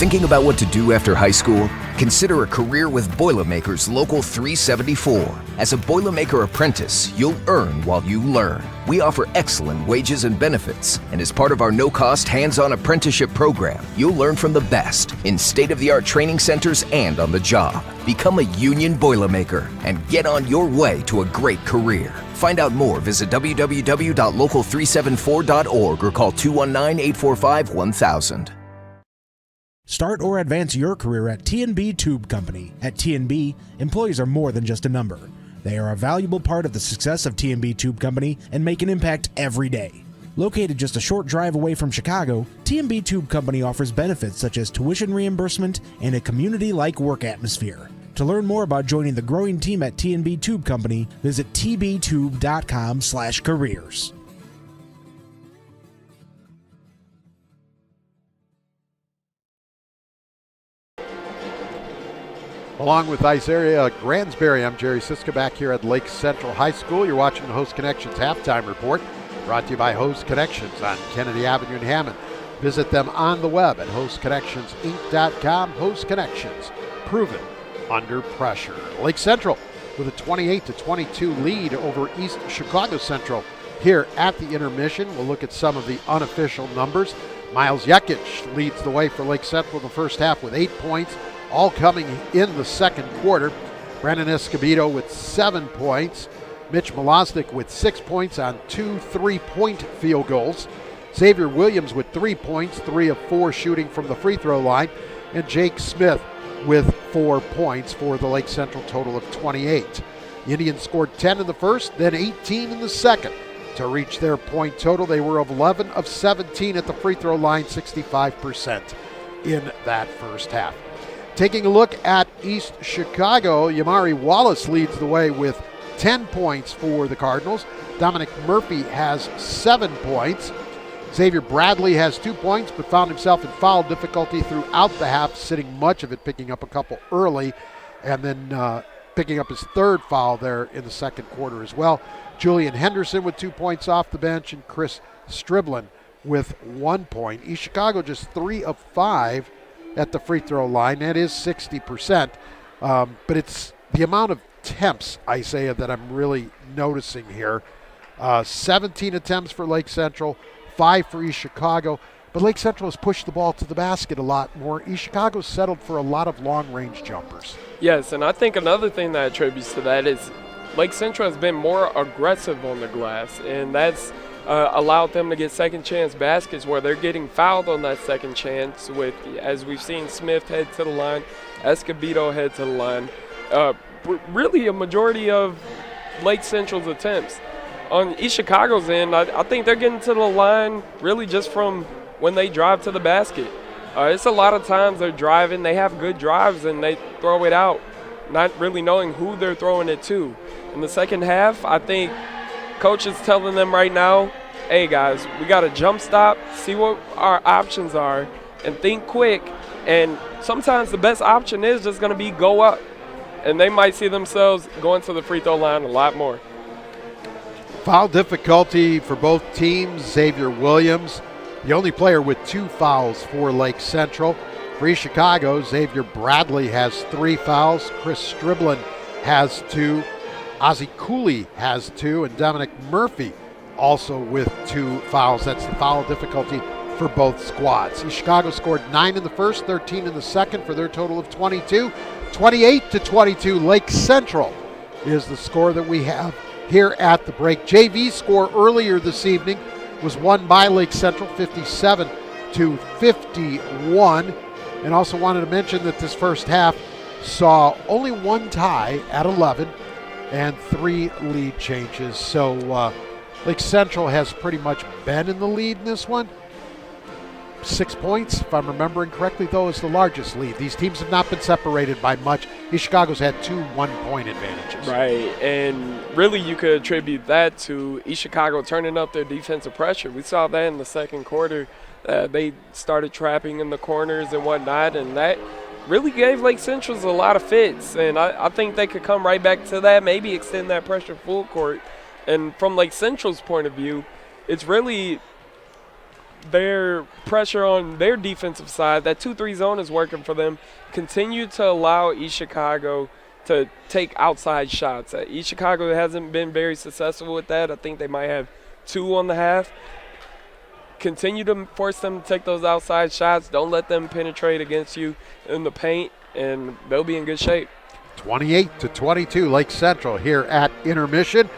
R: Thinking about what to do after high school? Consider a career with Boilermakers Local 374. As a Boilermaker apprentice, you'll earn while you learn. We offer excellent wages and benefits, and as part of our no-cost hands-on apprenticeship program, you'll learn from the best in state-of-the-art training centers and on the job. Become a union Boilermaker and get on your way to a great career. Find out more, visit www.local374.org or call 219-845-1000.
A: Start or advance your career at T&B Tube Company. At T&B, employees are more than just a number. They are a valuable part of the success of T&B Tube Company and make an impact every day. Located just a short drive away from Chicago, T&B Tube Company offers benefits such as tuition reimbursement and a community-like work atmosphere. To learn more about joining the growing team at T&B Tube Company, visit tbtube.com/careers.
B: Along with Ice Area Grandsbury, I'm Jerry Siska back here at Lake Central High School. You're watching the Host Connections Halftime Report, brought to you by Host Connections on Kennedy Avenue in Hammond. Visit them on the web at hostconnectionsinc.com. Host Connections, proven under pressure. Lake Central with a 28-22 lead over East Chicago Central here at the intermission. We'll look at some of the unofficial numbers. Miles Yekic leads the way for Lake Central the first half with 8 points, all coming in the second quarter. Brandon Escobedo with 7 points. Mitch Milosnik with 6 points on 2 3-point field goals. Xavier Williams with 3 points, 3 of 4 shooting from the free throw line. And Jake Smith with 4 points for the Lake Central total of 28. The Indians scored 10 in the first, then 18 in the second to reach their point total. They were 11 of 17 at the free throw line, 65% in that first half. Taking a look at East Chicago, Yamari Wallace leads the way with 10 points for the Cardinals. Dominic Murphy has 7 points. Xavier Bradley has 2 points, but found himself in foul difficulty throughout the half, sitting much of it, picking up a couple early, and then picking up his third foul there in the second quarter as well. Julian Henderson with 2 points off the bench, and Chris Striblin with 1 point. East Chicago just 3 of 5 at the free throw line. That is 60%. But it's the amount of attempts, Isaiah, that I'm really noticing here. 17 attempts for Lake Central, 5 for East Chicago. But Lake Central has pushed the ball to the basket a lot more. East Chicago's settled for a lot of long-range jumpers.
C: Yes, and I think another thing that attributes to that is Lake Central has been more aggressive on the glass, and that's allowed them to get second chance baskets where they're getting fouled on that second chance with, as we've seen, Smith head to the line, Escobedo head to the line. Really a majority of Lake Central's attempts. On East Chicago's end, I think they're getting to the line really just from when they drive to the basket. It's a lot of times they're driving, they have good drives, and they throw it out, not really knowing who they're throwing it to. In the second half, I think Coach is telling them right now, hey guys, we got to jump stop, see what our options are, and think quick. And sometimes the best option is just going to be go up. And they might see themselves going to the free throw line a lot more.
B: Foul difficulty for both teams. Xavier Williams, the only player with 2 fouls for Lake Central. For East Chicago, Xavier Bradley has 3 fouls. Chris Striblin has 2. Ozzie Cooley has 2, and Dominic Murphy also with 2 fouls. That's the foul difficulty for both squads. East Chicago scored 9 in the first, 13 in the second for their total of 22. 28-22, Lake Central is the score that we have here at the break. JV score earlier this evening was won by Lake Central, 57-51. And also wanted to mention that this first half saw only 1 tie at 11 and 3 lead changes. So Lake Central has pretty much been in the lead in this one. 6 points, if I'm remembering correctly, though, is the largest lead. These teams have not been separated by much. East Chicago's had 2 1-point advantages.
C: Right, and really you could attribute that to East Chicago turning up their defensive pressure. We saw that in the second quarter. They started trapping in the corners and whatnot, and that really gave Lake Central a lot of fits. And I think they could come right back to that, maybe extend that pressure full court. And from Lake Central's point of view, it's really their pressure on their defensive side. That 2-3 zone is working for them. Continue to allow East Chicago to take outside shots. East Chicago hasn't been very successful with that. I think they might have 2 on the half. Continue to force them to take those outside shots. Don't let them penetrate against you in the paint, and they'll be in good shape.
B: 28-22, Lake Central here at intermission.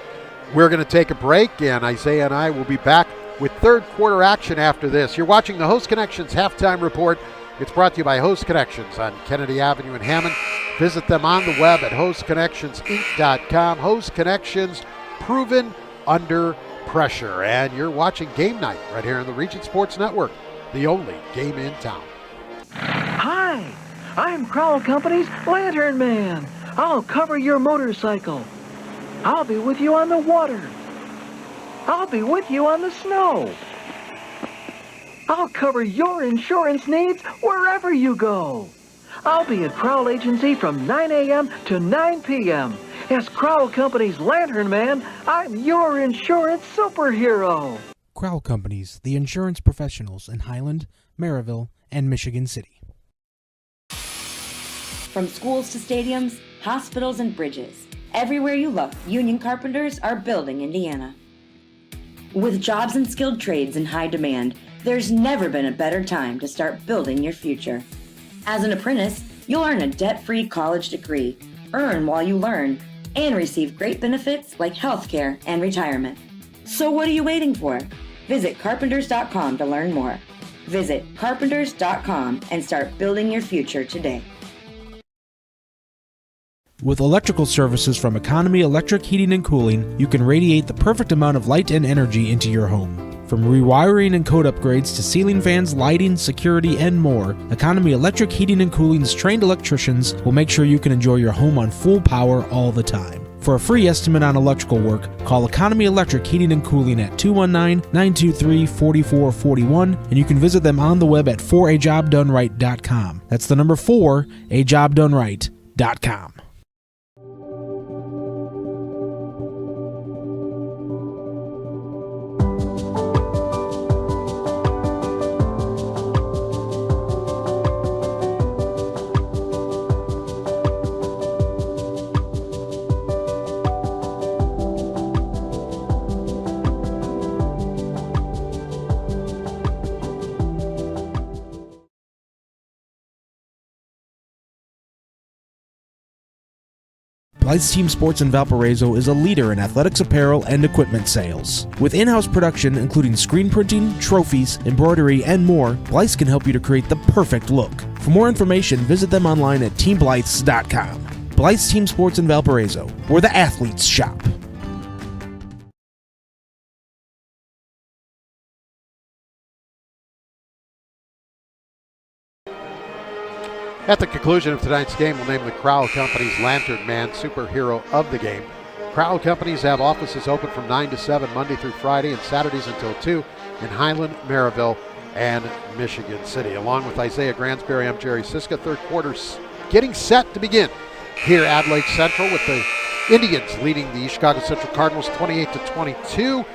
B: We're going to take a break, and Isaiah and I will be back with third quarter action after this. You're watching the Host Connections Halftime Report. It's brought to you by Host Connections on Kennedy Avenue in Hammond. Visit them on the web at hostconnectionsinc.com. Host Connections, proven under pressure. And you're watching Game Night right here on the Region Sports Network, the only game in town.
K: Hi, I'm Crowell Company's Lantern Man. I'll cover your motorcycle. I'll be with you on the water. I'll be with you on the snow. I'll cover your insurance needs wherever you go. I'll be at Crowell Agency from 9 a.m. to 9 p.m. As Crowell Company's Lantern Man, I'm your insurance superhero.
A: Crowell Companies, the insurance professionals in Highland, Maryville, and Michigan City.
J: From schools to stadiums, hospitals, and bridges, everywhere you look, union carpenters are building Indiana. With jobs and skilled trades in high demand, there's never been a better time to start building your future. As an apprentice, you'll earn a debt-free college degree, earn while you learn, and receive great benefits like healthcare and retirement. So what are you waiting for? Visit carpenters.com to learn more. Visit carpenters.com and start building your future today.
A: With electrical services from Economy Electric Heating and Cooling, you can radiate the perfect amount of light and energy into your home. From rewiring and code upgrades to ceiling fans, lighting, security, and more, Economy Electric Heating and Cooling's trained electricians will make sure you can enjoy your home on full power all the time. For a free estimate on electrical work, call Economy Electric Heating and Cooling at 219-923-4441, and you can visit them on the web at 4ajobdoneright.com. That's the number 4ajobdoneright.com. Blythe's Team Sports in Valparaiso is a leader in athletics apparel and equipment sales. With in-house production including screen printing, trophies, embroidery, and more, Blythe's can help you to create the perfect look. For more information, visit them online at teamblythes.com. Blythe's Team Sports in Valparaiso, where the athletes shop.
B: At the conclusion of tonight's game, we'll name the Crowell Companies Lantern Man superhero of the game. Crowell Companies have offices open from 9 to 7 Monday through Friday and Saturdays until 2 in Highland, Maryville, and Michigan City. Along with Isaiah Gransberry, I'm Jerry Siska. Third quarter's getting set to begin here at Lake Central with the Indians leading the Chicago Central Cardinals 28-22.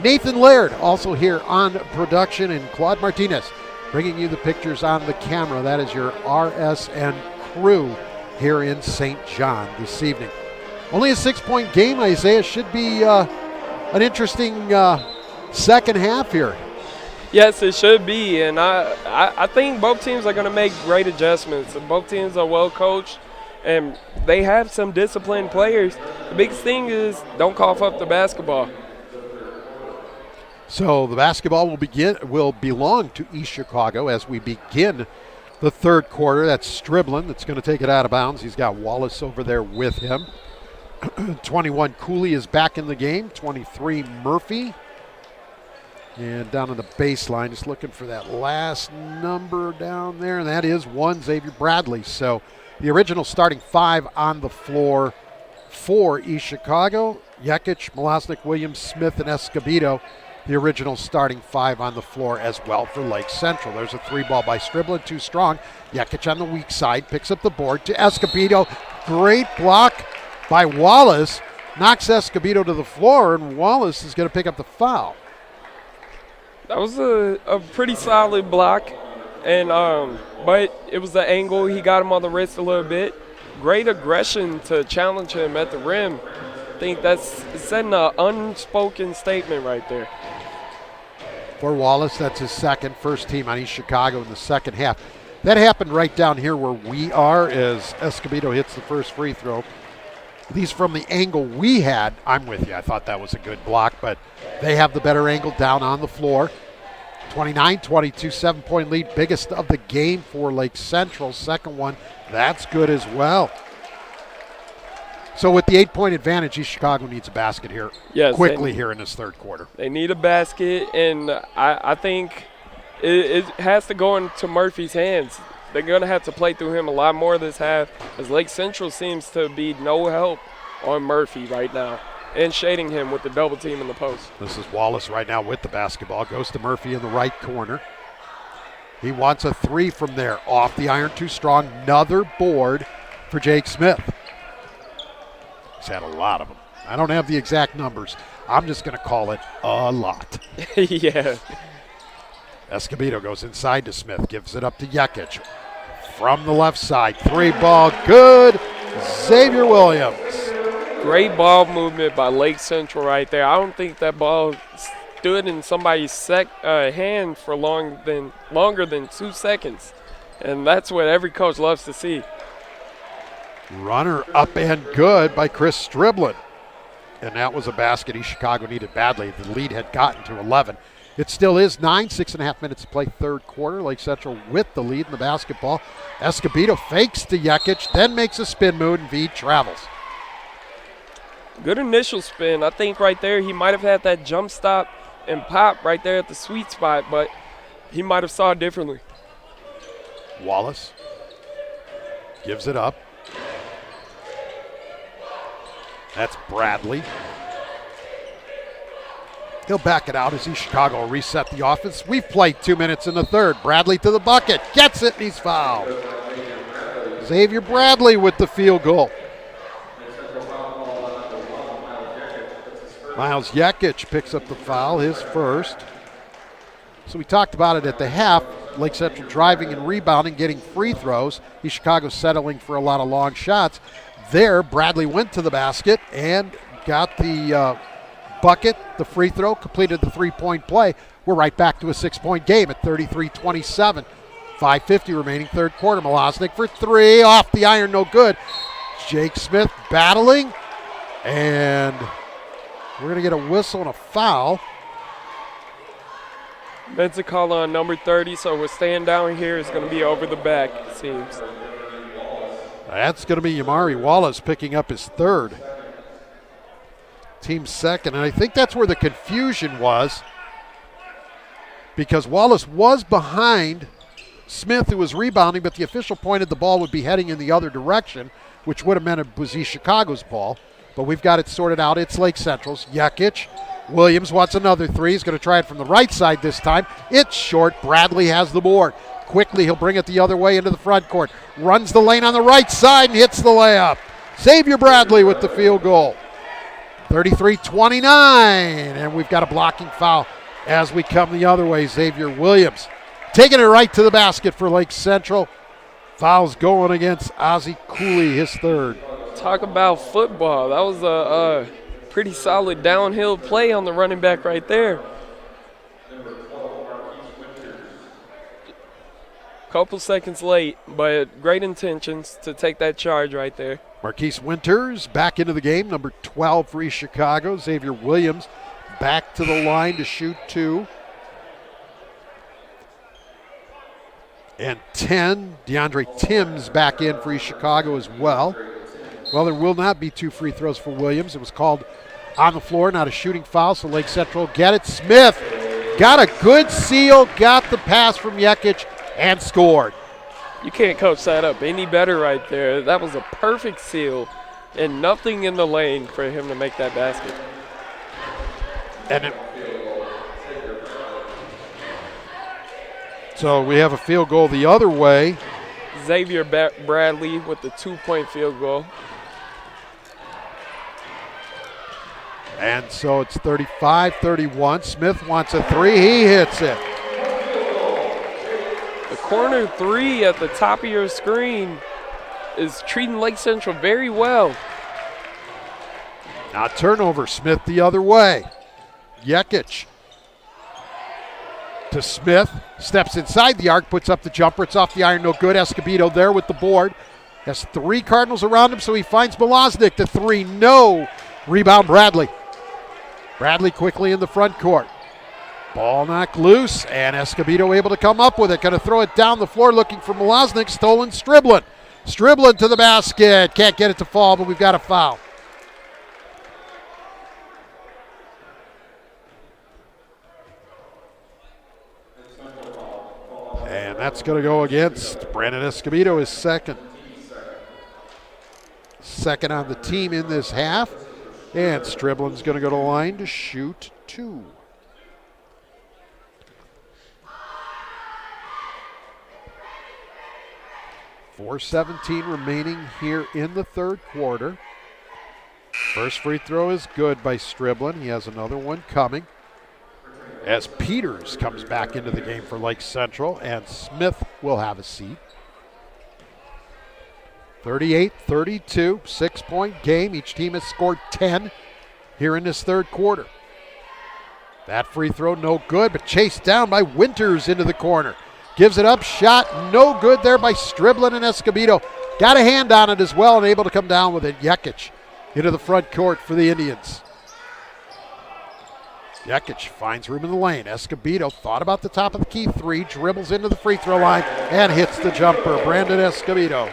B: Nathan Laird also here on production, and Claude Martinez bringing you the pictures on the camera. That is your RSN crew here in St. John this evening. Only a 6-point game, Isaiah. Should be an interesting second half here.
C: Yes, it should be, and I think both teams are going to make great adjustments. Both teams are well coached, and they have some disciplined players. The biggest thing is don't cough up the basketball.
B: So the basketball will belong to East Chicago as we begin the third quarter. That's Striblin that's going to take it out of bounds. He's got Wallace over there with him. 21 Cooley is back in the game. 23 Murphy. And down on the baseline, just looking for that last number down there, and that is 1 Xavier Bradley. So the original starting 5 on the floor for East Chicago. Jekic, Malosnik, Williams, Smith, and Escobedo. The original starting 5 on the floor as well for Lake Central. There's a 3-ball by Striblin, too strong. Jekic on the weak side, picks up the board to Escobedo. Great block by Wallace. Knocks Escobedo to the floor, and Wallace is going to pick up the foul.
C: That was a pretty solid block, and but it was the angle. He got him on the wrist a little bit. Great aggression to challenge him at the rim. I think that's setting an unspoken statement right there.
B: For Wallace, that's his second, first team on East Chicago in the second half. That happened right down here where we are as Escobedo hits the first free throw. At least from the angle we had, I'm with you. I thought that was a good block, but they have the better angle down on the floor. 29-22, 7-point lead, biggest of the game for Lake Central. Second one, that's good as well. So with the 8-point advantage, East Chicago needs a basket here quickly here in this third quarter.
C: They need a basket, and I think it has to go into Murphy's hands. They're going to have to play through him a lot more this half, as Lake Central seems to be no help on Murphy right now and shading him with the double team in the post.
B: This is Wallace right now with the basketball. Goes to Murphy in the right corner. He wants a three from there. Off the iron, too strong. Another board for Jake Smith. He's had a lot of them. I don't have the exact numbers. I'm just going to call it a lot.
C: Yeah.
B: Escobedo goes inside to Smith. Gives it up to Jekic. From the left side. Three ball. Good. Xavier Williams.
C: Great ball movement by Lake Central right there. I don't think that ball stood in somebody's hand for longer than 2 seconds. And that's what every coach loves to see.
B: Runner up and good by Chris Striblin. And that was a basket East Chicago needed badly. The lead had gotten to 11. It still is 6.5 minutes to play third quarter. Lake Central with the lead in the basketball. Escobedo fakes to Jekic, then makes a spin move, and Veed travels.
C: Good initial spin. I think right there he might have had that jump stop and pop right there at the sweet spot, but he might have saw it differently.
B: Wallace gives it up. That's Bradley. He'll back it out as East Chicago will reset the offense. We've played 2 minutes in the third. Bradley to the bucket. Gets it, and he's fouled. Xavier Bradley with the field goal. Miles Jekic picks up the foul, his first. So we talked about it at the half. Lake Central driving and rebounding, getting free throws. East Chicago settling for a lot of long shots. There, Bradley went to the basket and got the bucket, the free throw, completed the three-point play. We're right back to a 6-point game at 33-27. 5:50 remaining third quarter. Malosnik for three, off the iron, no good. Jake Smith battling, and we're going to get a whistle and a foul.
C: Mensa call on number 30, so we're staying down here. It's going to be over the back, it seems.
B: That's going to be Yamari Wallace picking up his third. Team second, and I think that's where the confusion was, because Wallace was behind Smith, who was rebounding, but the official pointed the ball would be heading in the other direction, which would have meant it was East Chicago's ball. But we've got it sorted out. It's Lake Central's. Jekic. Williams wants another three. He's going to try it from the right side this time. It's short. Bradley has the board. Quickly, he'll bring it the other way into the front court. Runs the lane on the right side and hits the layup. Xavier Bradley with the field goal. 33-29, and we've got a blocking foul as we come the other way. Xavier Williams taking it right to the basket for Lake Central. Foul's going against Ozzie Cooley, his third.
C: Talk about football. That was a pretty solid downhill play on the running back right there. Couple seconds late, but great intentions to take that charge right there.
B: Marquise Winters back into the game, number 12 for East Chicago. Xavier Williams back to the line to shoot two. And 10, DeAndre Timms back in for East Chicago as well. Well, there will not be two free throws for Williams. It was called on the floor, not a shooting foul, so Lake Central get it. Smith got a good seal, got the pass from Jekic, and scored.
C: You can't coach that up any better right there. That was a perfect seal and nothing in the lane for him to make that basket.
B: And so we have a field goal the other way.
C: Xavier Bradley with the 2-point field goal.
B: And so it's 35-31. Smith wants a three. He hits it.
C: The corner three at the top of your screen is treating Lake Central very well.
B: Now turnover, Smith the other way. Jekic to Smith, steps inside the arc, puts up the jumper. It's off the iron, no good. Escobedo there with the board. Has three Cardinals around him, so he finds Milosnik to three. No. Rebound Bradley. Bradley quickly in the front court. Ball knocked loose, and Escobedo able to come up with it. Going to throw it down the floor looking for Milosnik. Stolen Striblin. Striblin to the basket. Can't get it to fall, but we've got a foul. And that's going to go against Brandon Escobedo, his second. Second on the team in this half. And Striblin's going to go to the line to shoot two. .4:17 remaining here in the third quarter. First free throw is good by Striblin. He has another one coming. As Peters comes back into the game for Lake Central, and Smith will have a seat. 38-32, 6-point game. Each team has scored 10 here in this third quarter. That free throw no good, but chased down by Winters into the corner. Gives it up, shot no good there by Striblin and Escobedo. Got a hand on it as well and able to come down with it. Jekic into the front court for the Indians. Jekic finds room in the lane. Escobedo thought about the top of the key three, dribbles into the free throw line and hits the jumper. Brandon Escobedo.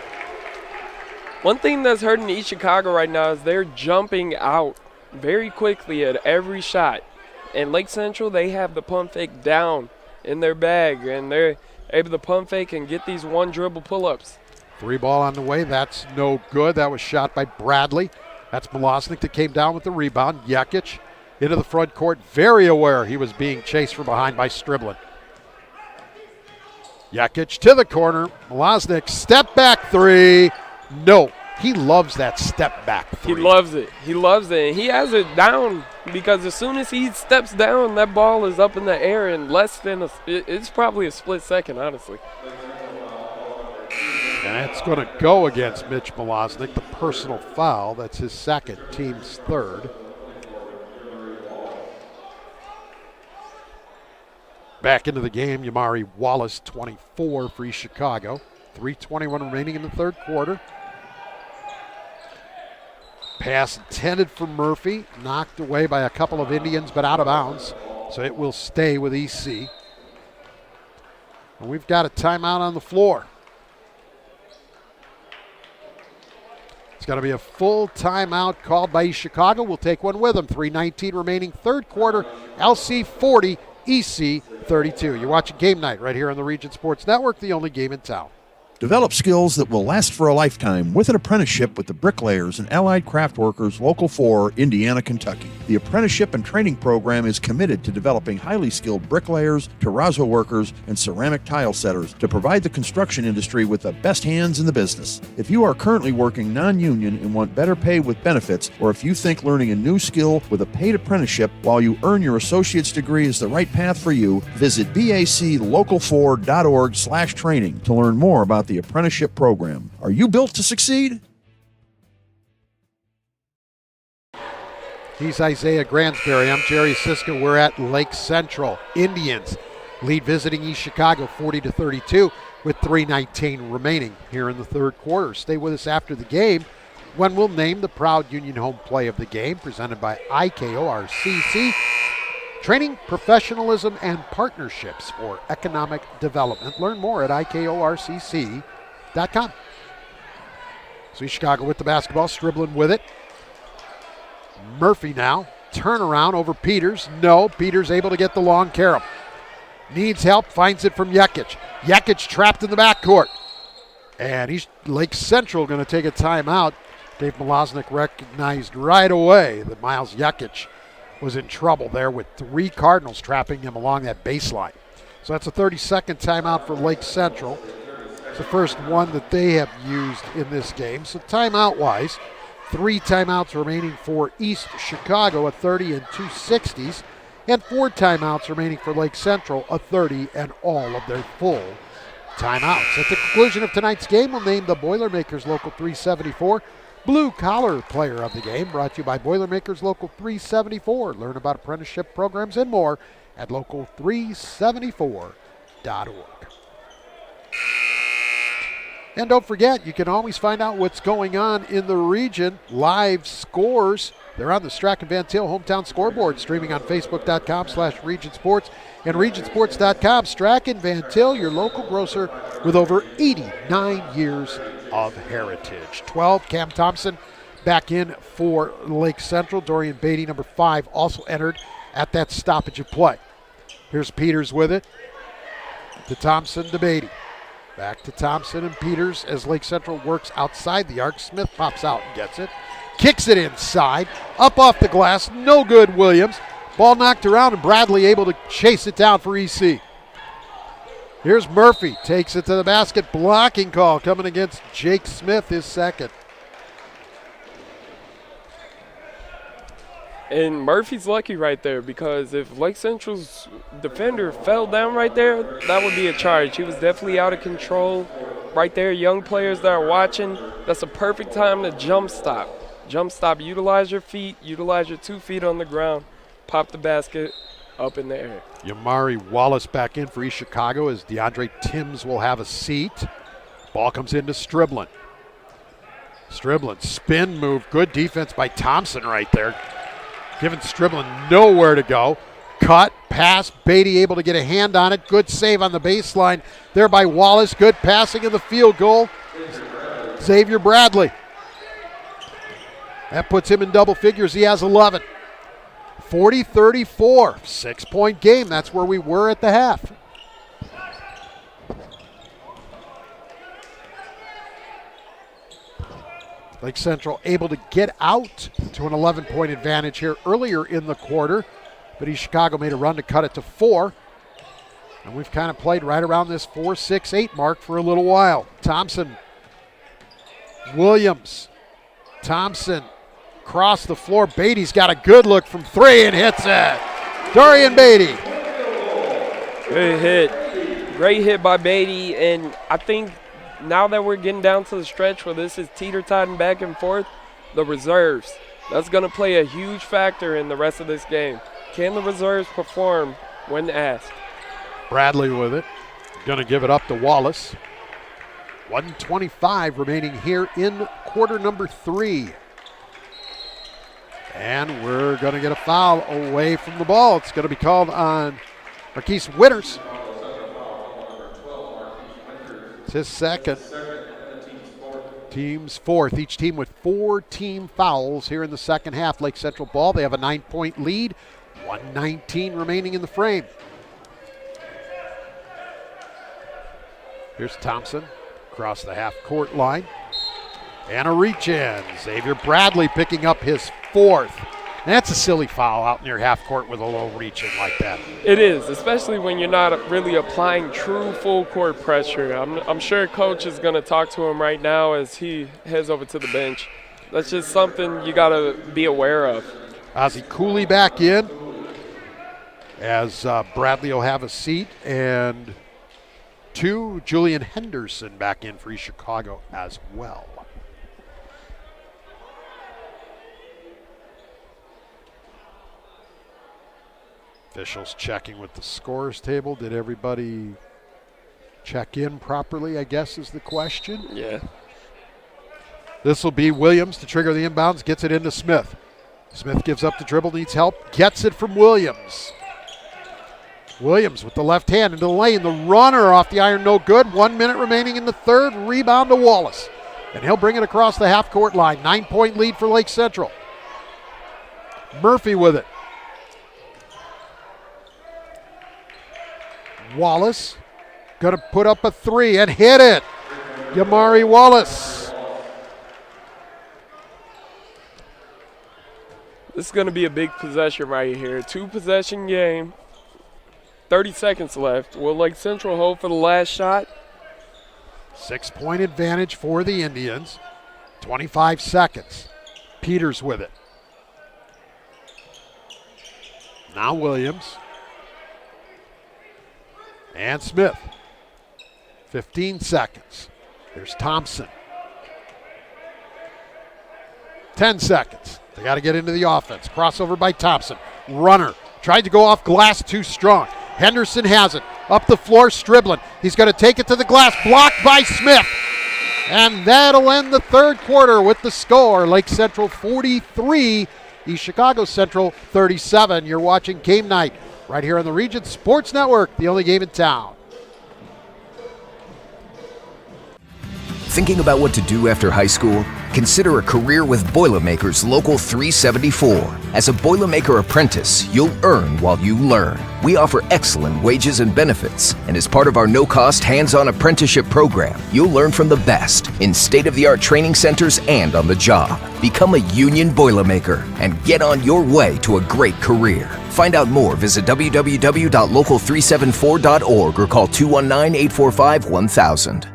C: One thing that's hurting East Chicago right now is they're jumping out very quickly at every shot. And Lake Central, they have the pump fake down in their bag, and they're able to pump fake and get these one dribble pull-ups.
B: Three ball on the way. That's no good. That was shot by Bradley. That's Milosnik that came down with the rebound. Jekic into the front court, very aware he was being chased from behind by Striblin. Jekic to the corner. Milosnik, step back three. No, he loves that step back three.
C: He loves it. He loves it. And he has it down because as soon as he steps down, that ball is up in the air in less than it's probably a split second, honestly.
B: And it's going to go against Mitch Milosnik, the personal foul. That's his second, team's third. Back into the game, Yamari Wallace, 24 for East Chicago. 3:21 remaining in the third quarter. Pass intended for Murphy, knocked away by a couple of Indians, but out of bounds. So it will stay with EC. And we've got a timeout on the floor. It's going to be a full timeout called by East Chicago. We'll take one with them. 3:19 remaining, third quarter. LC 40, EC 32. You're watching Game Night right here on the Region Sports Network, the only game in town.
L: Develop skills that will last for a lifetime with an apprenticeship with the Bricklayers and Allied Craft Workers Local 4, Indiana, Kentucky. The apprenticeship and training program is committed to developing highly skilled bricklayers, terrazzo workers, and ceramic tile setters to provide the construction industry with the best hands in the business. If you are currently working non-union and want better pay with benefits, or if you think learning a new skill with a paid apprenticeship while you earn your associate's degree is the right path for you, visit baclocal4.org/training to learn more about the apprenticeship program. Are you built to succeed?
B: He's Isaiah Gransberry. I'm Jerry Siska. We're at Lake Central. Indians lead visiting East Chicago 40-32 with 3:19 remaining here in the third quarter. Stay with us after the game when we'll name the proud Union home play of the game, presented by IKORCC. Training, professionalism, and partnerships for economic development. Learn more at IKORCC.com. So Chicago with the basketball, Striblin with it. Murphy now, turnaround over Peters. No, Peters able to get the long carom. Needs help, finds it from Jekic. Jekic trapped in the backcourt. And Lake Central going to take a timeout. Dave Milosnik recognized right away that Miles Jekic was in trouble there with three Cardinals trapping him along that baseline. So that's a 30-second timeout for Lake Central. It's the first one that they have used in this game. So timeout-wise, 3 timeouts remaining for East Chicago, a 30 and 2 60s, and 4 timeouts remaining for Lake Central, a 30 and all of their full timeouts. At the conclusion of tonight's game, we'll name the Boilermakers Local 374 Blue Collar Player of the Game, brought to you by Boilermakers Local 374. Learn about apprenticeship programs and more at local374.org. And don't forget, you can always find out what's going on in the region. Live scores, they're on the Strachan Van Til Hometown Scoreboard, streaming on Facebook.com/Region Sports and RegionSports.com. Strachan Van Til, your local grocer with over 89 years of heritage. 12, Cam Thompson back in for Lake Central. Dorian Beatty, number 5, also entered at that stoppage of play. Here's Peters with it. To Thompson, to Beatty. Back to Thompson and Peters as Lake Central works outside the arc. Smith pops out and gets it. Kicks it inside. Up off the glass. No good, Williams. Ball knocked around and Bradley able to chase it down for EC. Here's Murphy. Takes it to the basket. Blocking call coming against Jake Smith, his second.
C: And Murphy's lucky right there, because if Lake Central's defender fell down right there, that would be a charge. He was definitely out of control right there. Young players that are watching, that's a perfect time to jump stop. Jump stop, utilize your feet, utilize your 2 feet on the ground, pop the basket up in the air.
B: Yamari Wallace back in for East Chicago as DeAndre Timms will have a seat. Ball comes into Striblin. Striblin, spin move, good defense by Thompson right there. Giving Striblin nowhere to go. Cut, pass, Beatty able to get a hand on it. Good save on the baseline there by Wallace. Good passing of the field goal. Xavier Bradley. That puts him in double figures. He has 11. 40-34, 6-point game. That's where we were at the half. Lake Central able to get out to an 11-point advantage here earlier in the quarter, but East Chicago made a run to cut it to 4. And we've kind of played right around this 4-6-8 mark for a little while. Thompson, Williams, Thompson, across the floor. Beatty's got a good look from 3 and hits it. Dorian Beatty.
C: Good hit. Great hit by Beatty, and I think now that we're getting down to the stretch where this is teeter-totting back and forth, the reserves, that's going to play a huge factor in the rest of this game. Can the reserves perform when asked?
B: Bradley with it. Going to give it up to Wallace. 1:25 remaining here in quarter number 3. And we're going to get a foul away from the ball. It's going to be called on Marquise Witters. It's his second. Team's fourth. Each team with 4 team fouls here in the second half. Lake Central ball. They have a 9-point lead. 1:19 remaining in the frame. Here's Thompson across the half-court line. And a reach-in. Xavier Bradley picking up his 4th. That's a silly foul out near half-court with a low reach-in like that.
C: It is, especially when you're not really applying true full-court pressure. I'm sure Coach is going to talk to him right now as he heads over to the bench. That's just something you got to be aware of.
B: Ozzie Cooley back in as Bradley will have a seat. And 2, Julian Henderson back in for East Chicago as well. Officials checking with the scores table. Did everybody check in properly, I guess is the question.
C: Yeah.
B: This will be Williams to trigger the inbounds, gets it into Smith. Smith gives up the dribble, needs help, gets it from Williams. Williams with the left hand into the lane. The runner off the iron, no good. 1 minute remaining in the third. Rebound to Wallace. And he'll bring it across the half-court line. 9-point lead for Lake Central. Murphy with it. Wallace going to put up a 3 and hit it. Yamari Wallace.
C: This is going to be a big possession right here. 2-possession game. 30 seconds left. Will Lake Central hold for the last shot?
B: 6-point advantage for the Indians. 25 seconds. Peters with it. Now Williams. And Smith. 15 seconds. Here's Thompson. 10 seconds. They got to get into the offense. Crossover by Thompson. Runner. Tried to go off glass, too strong. Henderson has it. Up the floor, Striblin. He's going to take it to the glass. Blocked by Smith. And that'll end the third quarter with the score. Lake Central 43, East Chicago Central 37. You're watching Game Night right here on the Region Sports Network, the only game in town.
R: Thinking about what to do after high school? Consider a career with Boilermakers Local 374. As a Boilermaker apprentice, you'll earn while you learn. We offer excellent wages and benefits, and as part of our no-cost hands-on apprenticeship program, you'll learn from the best in state-of-the-art training centers and on the job. Become a union Boilermaker and get on your way to a great career. Find out more, visit www.local374.org or call 219-845-1000.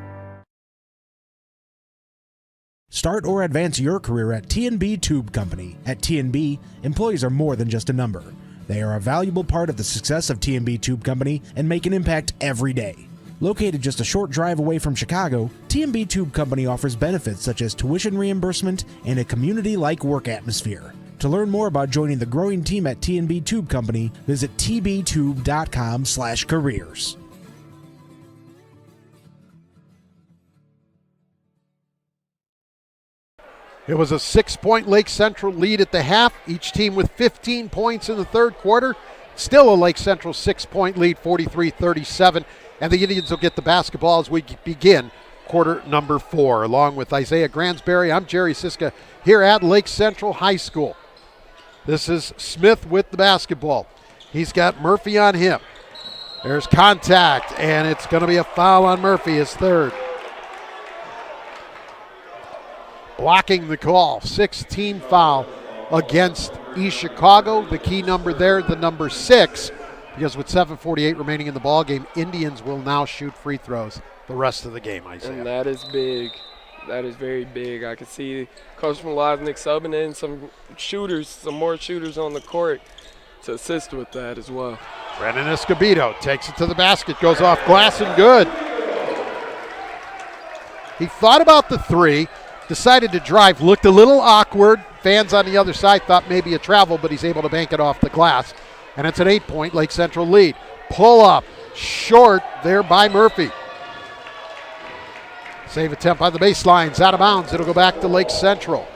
A: Start or advance your career at T&B Tube Company. At T&B, employees are more than just a number. They are a valuable part of the success of T&B Tube Company and make an impact every day. Located just a short drive away from Chicago, T&B Tube Company offers benefits such as tuition reimbursement and a community-like work atmosphere. To learn more about joining the growing team at T&B Tube Company, visit tbtube.com/careers.
B: It was a 6-point Lake Central lead at the half, each team with 15 points in the third quarter. Still a Lake Central 6-point lead, 43-37, and the Indians will get the basketball as we begin quarter number 4. Along with Isaiah Gransberry, I'm Jerry Siska here at Lake Central High School. This is Smith with the basketball. He's got Murphy on him. There's contact, and it's going to be a foul on Murphy, his third. Blocking the call, 6-team foul against East Chicago. The key number there, the number 6, because with 7:48 remaining in the ball game, Indians will now shoot free throws the rest of the game, Isaiah.
C: And that is big. That is very big. I can see Coach Mlaznik subbing in some more shooters on the court to assist with that as well.
B: Brennan Escobedo takes it to the basket, goes off glass and good. He thought about the three, decided to drive, looked a little awkward. Fans on the other side thought maybe a travel, but he's able to bank it off the glass. And it's an 8-point Lake Central lead. Pull up, short there by Murphy. Save attempt on the baseline, it's out of bounds. It'll go back to Lake Central.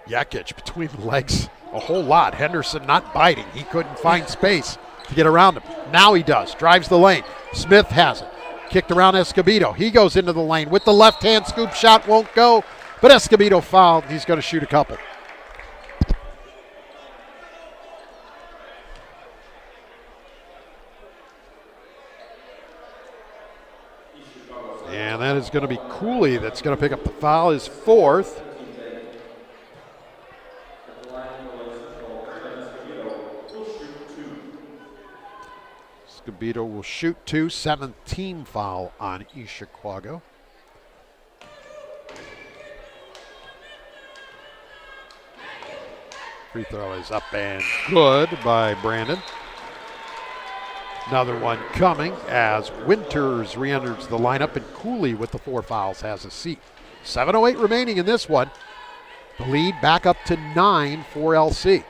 B: Jekic between the legs a whole lot. Henderson not biting. He couldn't find space to get around him. Now he does. Drives the lane. Smith has it. Kicked around Escobedo. He goes into the lane with the left hand. Scoop shot won't go, but Escobedo fouled. He's going to shoot a couple. And that is going to be Cooley that's going to pick up the foul, his fourth. Escobedo will shoot 2, 7th-team foul on East Chicago. Free throw is up and good by Brandon. Another one coming as Winters re-enters the lineup, and Cooley with the 4 fouls has a seat. 7:08 remaining in this one. The lead back up to 9 for LC.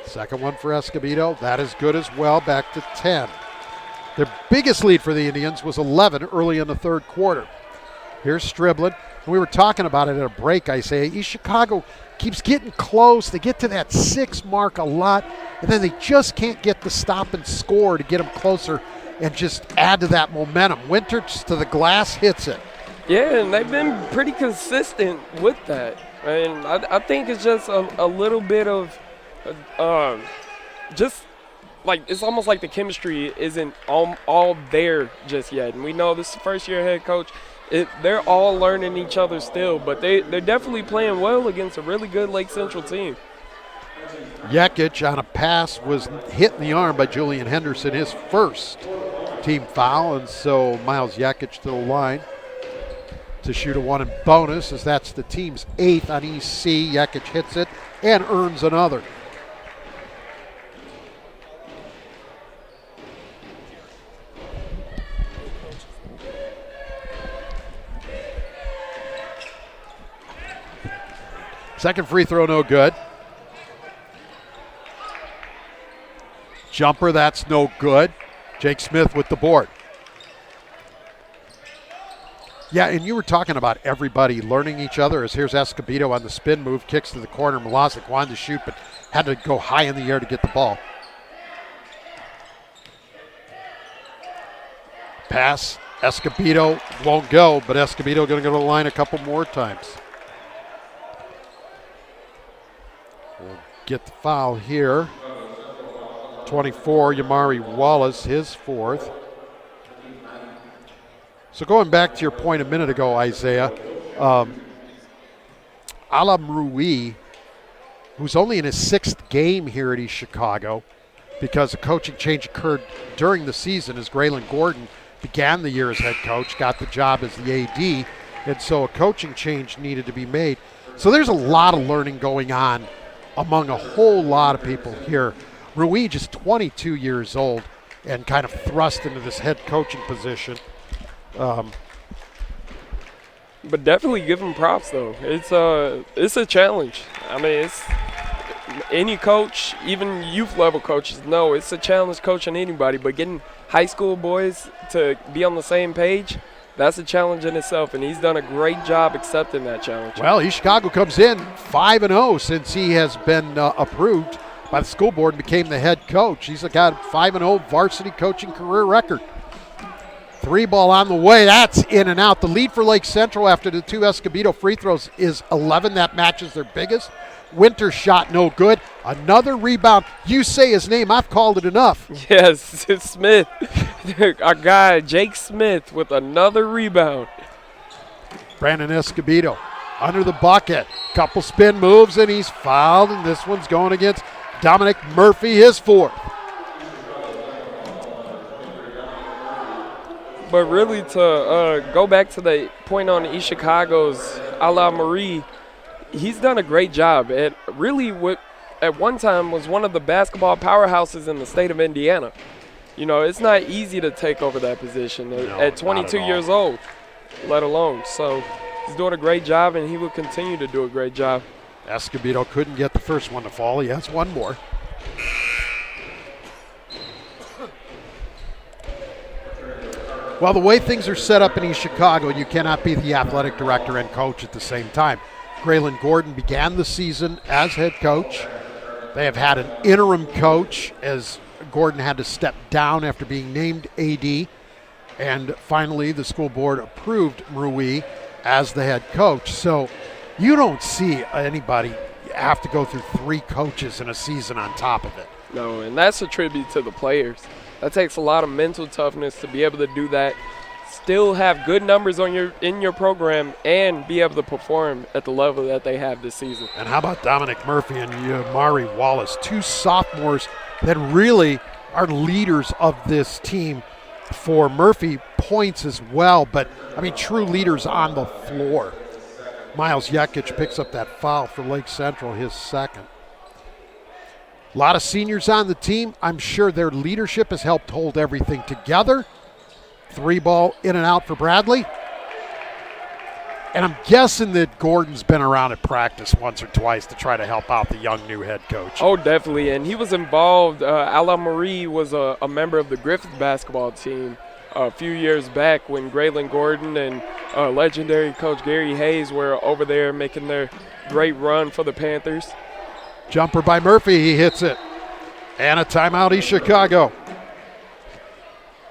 B: Second one for Escobedo. That is good as well, back to 10. Their biggest lead for the Indians was 11 early in the third quarter. Here's Striblin. We were talking about it at a break, I say. East Chicago keeps getting close. They get to that 6 mark a lot, and then they just can't get the stop and score to get them closer and just add to that momentum. Winters to the glass, hits it.
C: Yeah, and they've been pretty consistent with that. And I think it's just a little bit of just like it's almost like the chemistry isn't all there just yet. And we know this is the first year head coach. They're all learning each other still, but they're definitely playing well against a really good Lake Central team.
B: Jekic on a pass was hit in the arm by Julian Henderson, his first. team foul, and so Miles Jekic to the line to shoot a 1 in bonus, as that's the team's 8th on EC. Jekic hits it and earns another. Second free throw, no good. Jumper, that's no good. Jake Smith with the board. Yeah, and you were talking about everybody learning each other, as here's Escobedo on the spin move, kicks to the corner. Mlazek wanted to shoot, but had to go high in the air to get the ball. Pass, Escobedo won't go, but Escobedo going to go to the line a couple more times. We'll get the foul here. 24, Yamari Wallace, his 4th. So going back to your point a minute ago, Isaiah, Alam Rui, who's only in his 6th game here at East Chicago, because a coaching change occurred during the season as Graylin Gordon began the year as head coach, got the job as the AD, and so a coaching change needed to be made. So there's a lot of learning going on among a whole lot of people here. Rui, just 22 years old and kind of thrust into this head coaching position.
C: But definitely give him props, though. It's a challenge. I mean, it's any coach, even youth level coaches, know it's a challenge coaching anybody. But getting high school boys to be on the same page, that's a challenge in itself, and he's done a great job accepting that challenge.
B: Well, East Chicago comes in 5-0 since he has been approved by the school board and became the head coach. He's got a 5-0 varsity coaching career record. 3 ball on the way. That's in and out. The lead for Lake Central after the 2 Escobedo free throws is 11. That matches their biggest. Winter shot no good. Another rebound. You say his name. I've called it enough.
C: Yes, it's Smith. Our guy, Jake Smith, with another rebound.
B: Brandon Escobedo under the bucket. Couple spin moves, and he's fouled, and this one's going against Dominic Murphy, his 4th.
C: But really, to go back to the point on East Chicago's Ala Marie, he's done a great job. It really, at one time, was one of the basketball powerhouses in the state of Indiana. You know, it's not easy to take over that position at 22 years old, let alone. So he's doing a great job, and he will continue to do a great job.
B: Escobedo couldn't get the first one to fall. He has one more. Well, the way things are set up in East Chicago, you cannot be the athletic director and coach at the same time. Graylin Gordon began the season as head coach. They have had an interim coach as Gordon had to step down after being named AD. And finally, the school board approved Rui as the head coach. So you don't see anybody have to go through 3 coaches in a season on top of it.
C: No, and that's a tribute to the players. That takes a lot of mental toughness to be able to do that, still have good numbers in your program, and be able to perform at the level that they have this season.
B: And how about Dominic Murphy and Yamari Wallace, 2 sophomores that really are leaders of this team. For Murphy, points as well, but, I mean, true leaders on the floor. Miles Jekic picks up that foul for Lake Central, his 2nd. A lot of seniors on the team. I'm sure their leadership has helped hold everything together. 3 ball in and out for Bradley. And I'm guessing that Gordon's been around at practice once or twice to try to help out the young new head coach.
C: Oh, definitely. And he was involved. Ala Marie was a member of the Griffith basketball team a few years back when Graylin Gordon and legendary coach Gary Hayes were over there making their great run for the Panthers.
B: Jumper by Murphy, he hits it. And a timeout, East Chicago.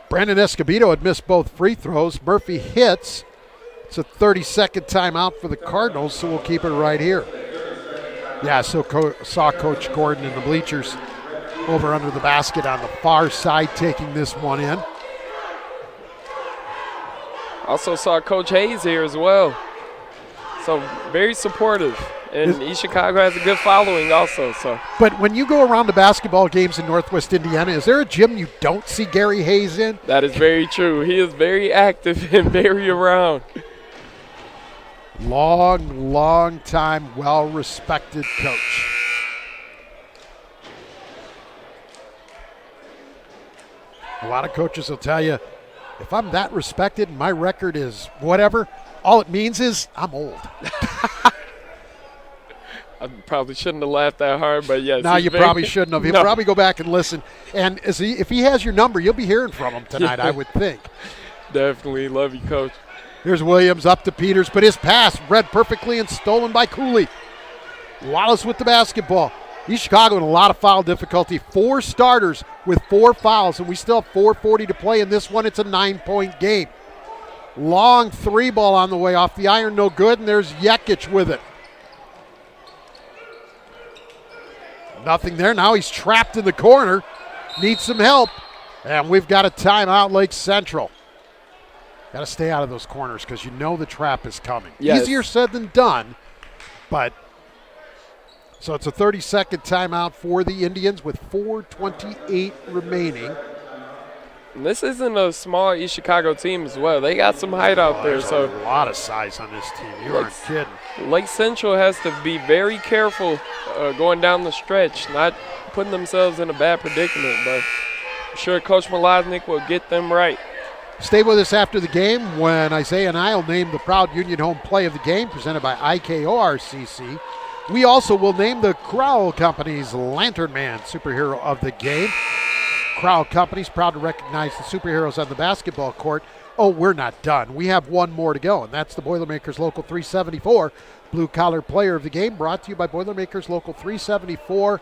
B: Brandon Escobedo had missed both free throws. Murphy hits. It's a 30-second timeout for the Cardinals, so we'll keep it right here. Yeah, so saw Coach Gordon in the bleachers over under the basket on the far side taking this one in.
C: Also saw Coach Hayes here as well. So very supportive And East Chicago has a good following also. So,
B: but when you go around to basketball games in Northwest Indiana, is there a gym you don't see Gary Hayes in?
C: That is very true. He is very active and very around.
B: Long time, well-respected coach. A lot of coaches will tell you, if I'm that respected and my record is whatever, all it means is I'm old.
C: I probably shouldn't have laughed that hard, but yes.
B: No, you probably shouldn't have. He'll probably go back and listen. And if he has your number, you'll be hearing from him tonight, I would think.
C: Definitely. Love you, Coach.
B: Here's Williams up to Peters, but his pass read perfectly and stolen by Cooley. Wallace with the basketball. East Chicago in a lot of foul difficulty. 4 starters with 4 fouls, and we still have 4:40 to play in this one. It's a 9-point game. Long 3 ball on the way off the iron, no good, and there's Jekic with it. Nothing there. Now he's trapped in the corner. Needs some help. And we've got a timeout, Lake Central. Got to stay out of those corners because you know the trap is coming.
C: Yes.
B: Easier said than done, but so it's a 30-second timeout for the Indians with 4:28 remaining.
C: And this isn't a small East Chicago team as well. They got some height out there. So
B: a lot of size on this team. You aren't kidding.
C: Lake Central has to be very careful going down the stretch, not putting themselves in a bad predicament. But I'm sure Coach Malaznik will get them right.
B: Stay with us after the game when Isaiah and I will name the proud Union Home Play of the Game presented by IKORCC. We also will name the Crowell Company's Lantern Man Superhero of the Game. Crowell Company's proud to recognize the superheroes on the basketball court. Oh, we're not done. We have one more to go, and that's the Boilermakers Local 374 Blue Collar Player of the Game, brought to you by Boilermakers Local 374.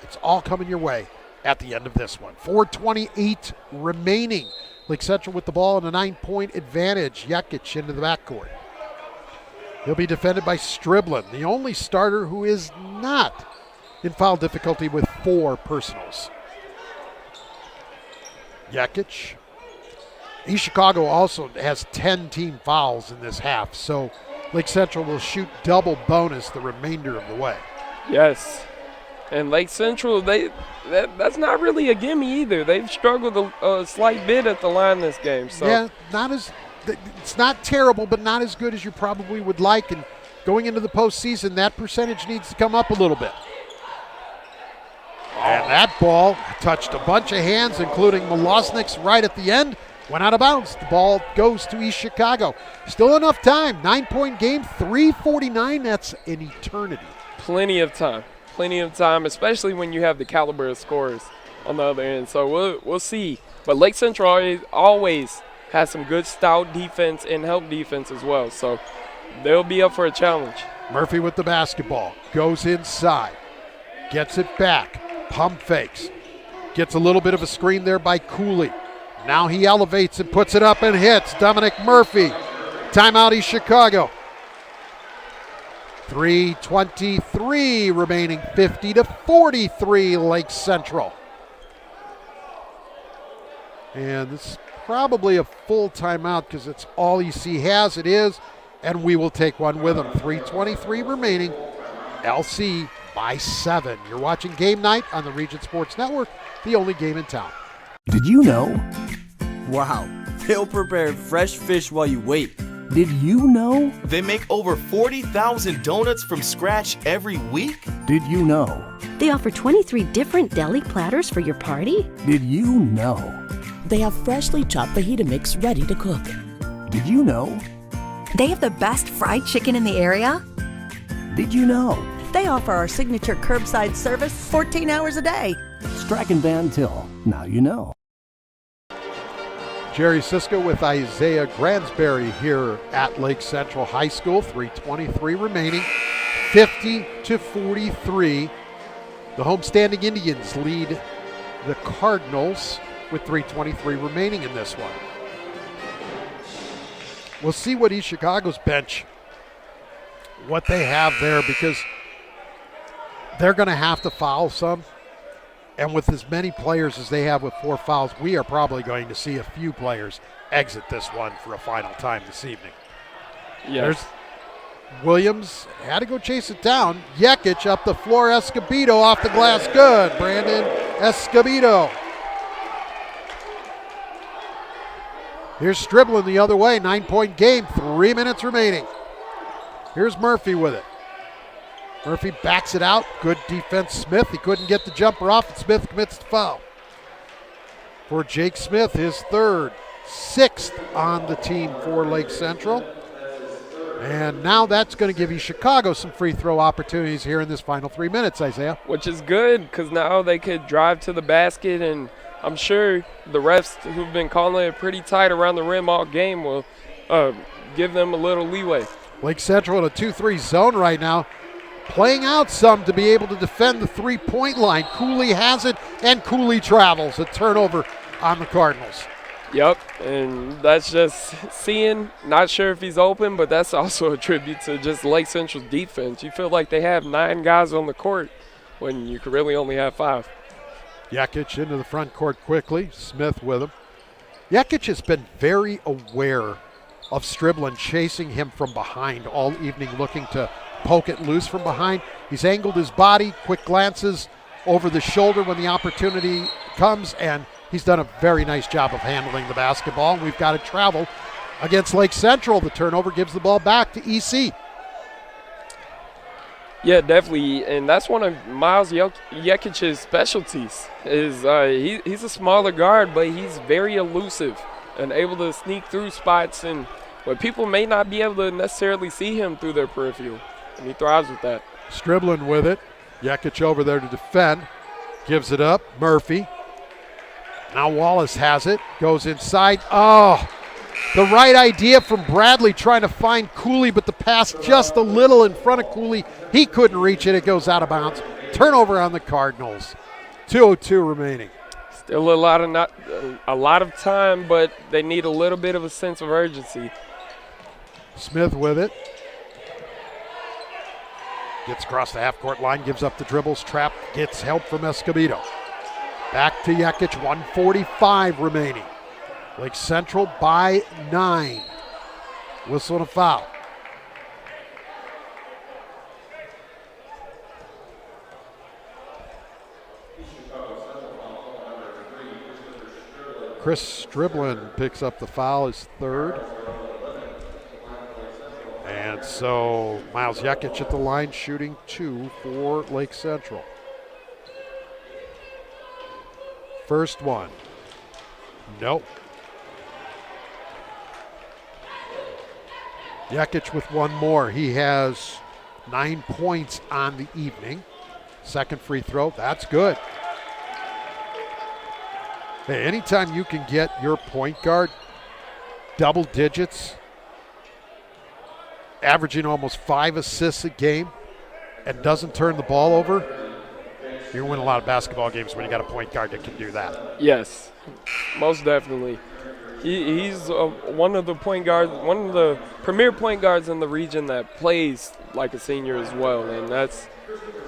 B: It's all coming your way at the end of this one. 4:28 remaining. Lake Central with the ball and a 9-point advantage. Jekic into the backcourt. He'll be defended by Striblin, the only starter who is not in foul difficulty with 4 personals. Jekic. East Chicago also has 10 team fouls in this half, so Lake Central will shoot double bonus the remainder of the way.
C: Yes. And Lake Central, that's not really a gimme either. They've struggled a slight bit at the line this game. So.
B: Yeah, it's not terrible, but not as good as you probably would like. And going into the postseason, that percentage needs to come up a little bit. And that ball touched a bunch of hands, including Malosnik's right at the end. Went out of bounds. The ball goes to East Chicago. Still enough time. 9-point game, 3:49. That's an eternity.
C: Plenty of time. Plenty of time, especially when you have the caliber of scorers on the other end. So we'll see. But Lake Central always has some good stout defense and help defense as well. So they'll be up for a challenge.
B: Murphy with the basketball. Goes inside. Gets it back. Pump fakes. Gets a little bit of a screen there by Cooley. Now he elevates and puts it up and hits. Dominic Murphy. Timeout East Chicago. 3:23 remaining, 50-43 Lake Central. And this is probably a full timeout because it's all EC has. It is, and we will take one with them. 3:23 remaining, LC by 7. You're watching Game Night on the Region Sports Network, the only game in town.
D: Did you know?
E: Wow, they'll prepare fresh fish while you wait.
D: Did you know?
F: They make over 40,000 donuts from scratch every week?
D: Did you know?
G: They offer 23 different deli platters for your party.
D: Did you know?
P: They have freshly chopped fajita mix ready to cook.
D: Did you know?
I: They have the best fried chicken in the area.
D: Did you know?
H: They offer our signature curbside service 14 hours a day.
D: Strack and Van Til. Now you know.
B: Jerry Siska with Isaiah Gransberry here at Lake Central High School. 3:23 remaining, 50-43. The homestanding Indians lead the Cardinals with 3:23 remaining in this one. We'll see what East Chicago's bench, what they have there, because they're going to have to foul some. And with as many players as they have with 4 fouls, we are probably going to see a few players exit this one for a final time this evening.
C: Yes.
B: Williams had to go chase it down. Jekic up the floor. Escobedo off the glass. Good. Brandon Escobedo. Here's Striblin the other way. 9-point game. 3 minutes remaining. Here's Murphy with it. Murphy backs it out. Good defense, Smith. He couldn't get the jumper off, and Smith commits the foul. For Jake Smith, his third, 6th on the team for Lake Central. And now that's going to give you Chicago some free throw opportunities here in this final 3 minutes, Isaiah.
C: Which is good, because now they could drive to the basket, and I'm sure the refs who've been calling it pretty tight around the rim all game will give them a little leeway.
B: Lake Central in a 2-3 zone right now, playing out some to be able to defend the three-point line. Cooley has it, and Cooley travels. A turnover on the Cardinals.
C: Yep, and that's just seeing, not sure if he's open, but that's also a tribute to just Lake Central's defense. You feel like they have 9 guys on the court when you could really only have 5.
B: Jekic into the front court quickly. Smith with him. Jekic has been very aware of Striblin chasing him from behind all evening, looking to poke it loose from behind. He's angled his body, quick glances over the shoulder when the opportunity comes, and he's done a very nice job of handling the basketball. We've got to travel against Lake Central. The turnover gives the ball back to EC.
C: Yeah, definitely, and that's one of Miles Jekic's specialties. He's a smaller guard, but he's very elusive and able to sneak through spots, and where people may not be able to necessarily see him through their peripheral, and he thrives with that.
B: Striblin with it. Jekic over there to defend. Gives it up. Murphy. Now Wallace has it. Goes inside. Oh, the right idea from Bradley trying to find Cooley, but the pass just a little in front of Cooley. He couldn't reach it. It goes out of bounds. Turnover on the Cardinals. 2:02 remaining.
C: Still a lot of time, but they need a little bit of a sense of urgency.
B: Smith with it. Gets across the half-court line, gives up the dribbles, trap, gets help from Escobedo. Back to Jekic, 1:45 remaining. Lake Central by 9. Whistle and a foul. Chris Striblin picks up the foul, his third. And so Miles Jekic at the line, shooting 2 for Lake Central. First one. Nope. Jekic with one more. He has 9 points on the evening. Second free throw, that's good. Hey, anytime you can get your point guard double digits, averaging almost 5 assists a game, and doesn't turn the ball over, you win a lot of basketball games when you got a point guard that can do that.
C: Yes, most definitely. He's one of the premier point guards in the region that plays like a senior as well, and that's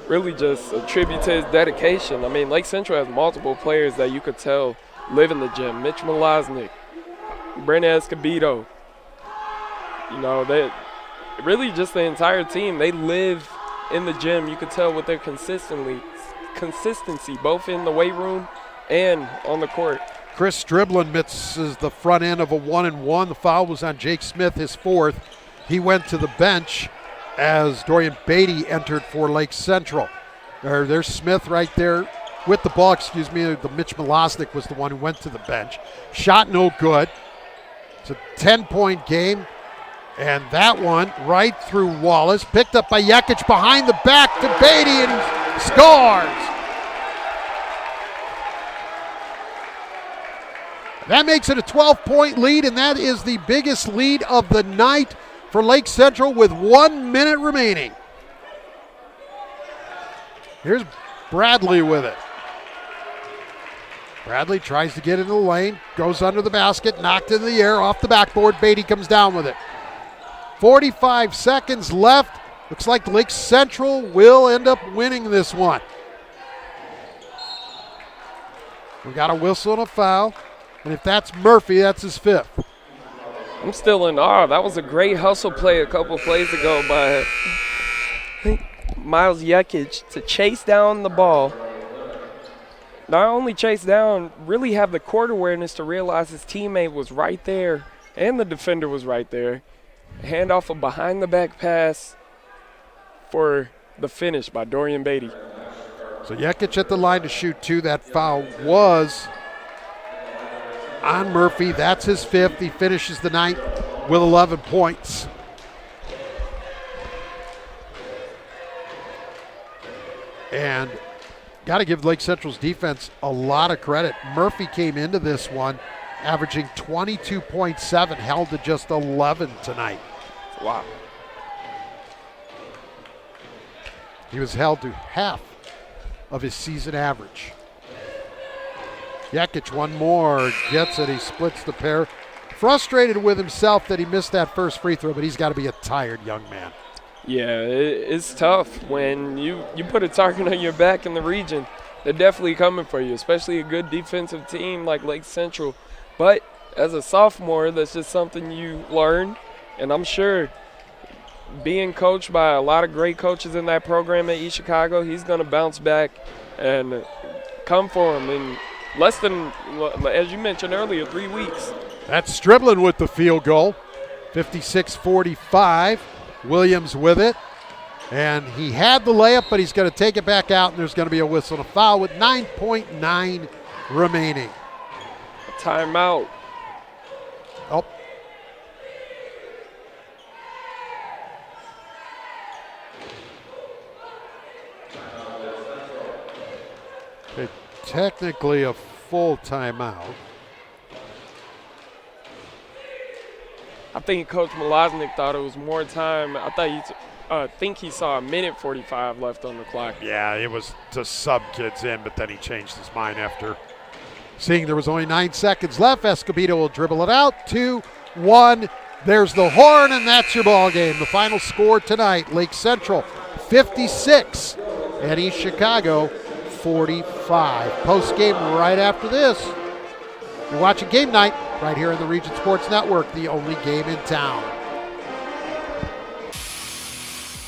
C: really just a tribute to his dedication. I mean, Lake Central has multiple players that you could tell live in the gym. Mitch Malaznik, Brandon Escobedo. You know, they really just the entire team. They live in the gym. You could tell with their consistency, both in the weight room and on the court.
B: Chris Striblin misses the front end of a 1-and-1. The foul was on Jake Smith, his fourth. He went to the bench as Dorian Beatty entered for Lake Central. There's Smith right there with the ball, The Mitch Malosnik was the one who went to the bench. Shot no good. It's a 10-point game. And that one right through Wallace. Picked up by Jekic behind the back to Beatty, and he scores. That makes it a 12-point lead, and that is the biggest lead of the night for Lake Central with 1 minute remaining. Here's Bradley with it. Bradley tries to get into the lane, goes under the basket, knocked in the air, off the backboard. Beatty comes down with it. 45 seconds left. Looks like Lake Central will end up winning this one. We got a whistle and a foul. And if that's Murphy, that's his fifth.
C: I'm still in awe. That was a great hustle play a couple plays ago by Miles Yekic to chase down the ball. Not only chase down, really have the court awareness to realize his teammate was right there and the defender was right there. Hand off a behind-the-back pass for the finish by Dorian Beatty.
B: So Yekic at the line to shoot two. That foul was on Murphy. That's his fifth. He finishes the night with 11 points. And got to give Lake Central's defense a lot of credit. Murphy came into this one averaging 22.7, held to just 11 tonight.
C: Wow.
B: He was held to half of his season average. Yekic, one more, gets it. He splits the pair. Frustrated with himself that he missed that first free throw, but he's got to be a tired young man.
C: Yeah, it's tough when you put a target on your back in the region. They're definitely coming for you, especially a good defensive team like Lake Central. But as a sophomore, that's just something you learn, and I'm sure being coached by a lot of great coaches in that program at East Chicago, he's going to bounce back and come for him in less than, as you mentioned earlier, 3 weeks.
B: That's Striblin with the field goal, 56-45. Williams with it, and he had the layup, but he's going to take it back out, and there's going to be a whistle and a foul with 9.9 remaining.
C: Timeout.
B: Oh. Okay, technically a full timeout.
C: I think Coach Malaznik thought it was more time. I think he saw 1:45 left on the clock.
B: Yeah, it was to sub kids in, but then he changed his mind after seeing there was only 9 seconds left. Escobedo will dribble it out. 2-1. There's the horn, and that's your ball game. The final score tonight, Lake Central 56 and East Chicago 45. Post game right after this. You're watching Game Night right here on the Region Sports Network, the only game in town.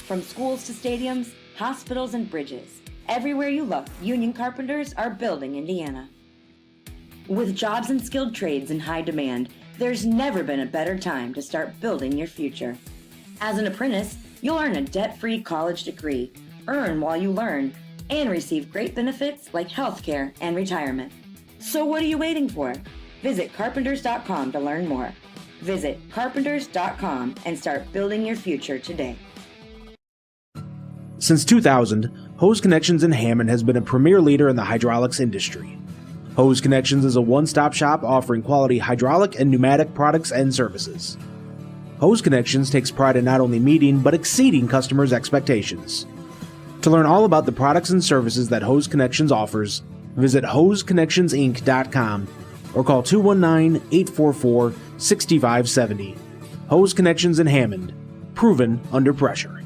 J: From schools to stadiums, hospitals and bridges, everywhere you look, union carpenters are building Indiana. With jobs and skilled trades in high demand, there's never been a better time to start building your future. As an apprentice, you'll earn a debt-free college degree, earn while you learn, and receive great benefits like healthcare and retirement. So what are you waiting for? Visit carpenters.com to learn more. Visit carpenters.com and start building your future today.
A: Since 2000, Hose Connections in Hammond has been a premier leader in the hydraulics industry. Hose Connections is a one-stop shop offering quality hydraulic and pneumatic products and services. Hose Connections takes pride in not only meeting but exceeding customers' expectations. To learn all about the products and services that Hose Connections offers, visit hoseconnectionsinc.com or call 219-844-6570. Hose Connections in Hammond. Proven under pressure.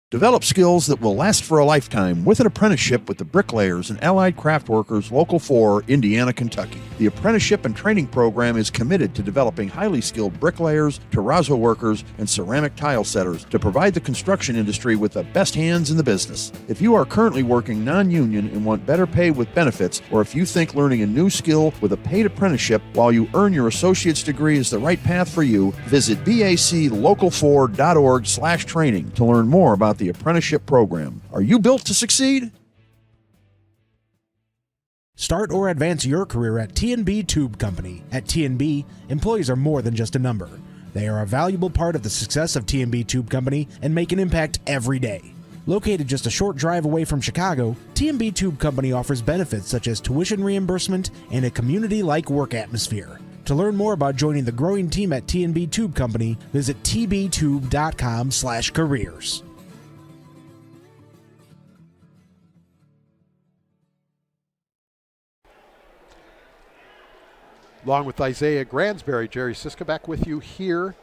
L: Develop skills that will last for a lifetime with an apprenticeship with the Bricklayers and Allied Craft Workers Local 4, Indiana, Kentucky. The apprenticeship and training program is committed to developing highly skilled bricklayers, terrazzo workers, and ceramic tile setters to provide the construction industry with the best hands in the business. If you are currently working non-union and want better pay with benefits, or if you think learning a new skill with a paid apprenticeship while you earn your associate's degree is the right path for you, visit baclocal4.org/training to learn more about the apprenticeship program. Are you built to succeed?
A: Start or advance your career at T&B Tube Company. At T&B, employees are more than just a number. They are a valuable part of the success of T&B Tube Company and make an impact every day. Located just a short drive away from Chicago, T&B Tube Company offers benefits such as tuition reimbursement and a community-like work atmosphere. To learn more about joining the growing team at T&B Tube Company, visit tbtube.com/careers.
B: Along with Isaiah Gransberry, Jerry Siska back with you here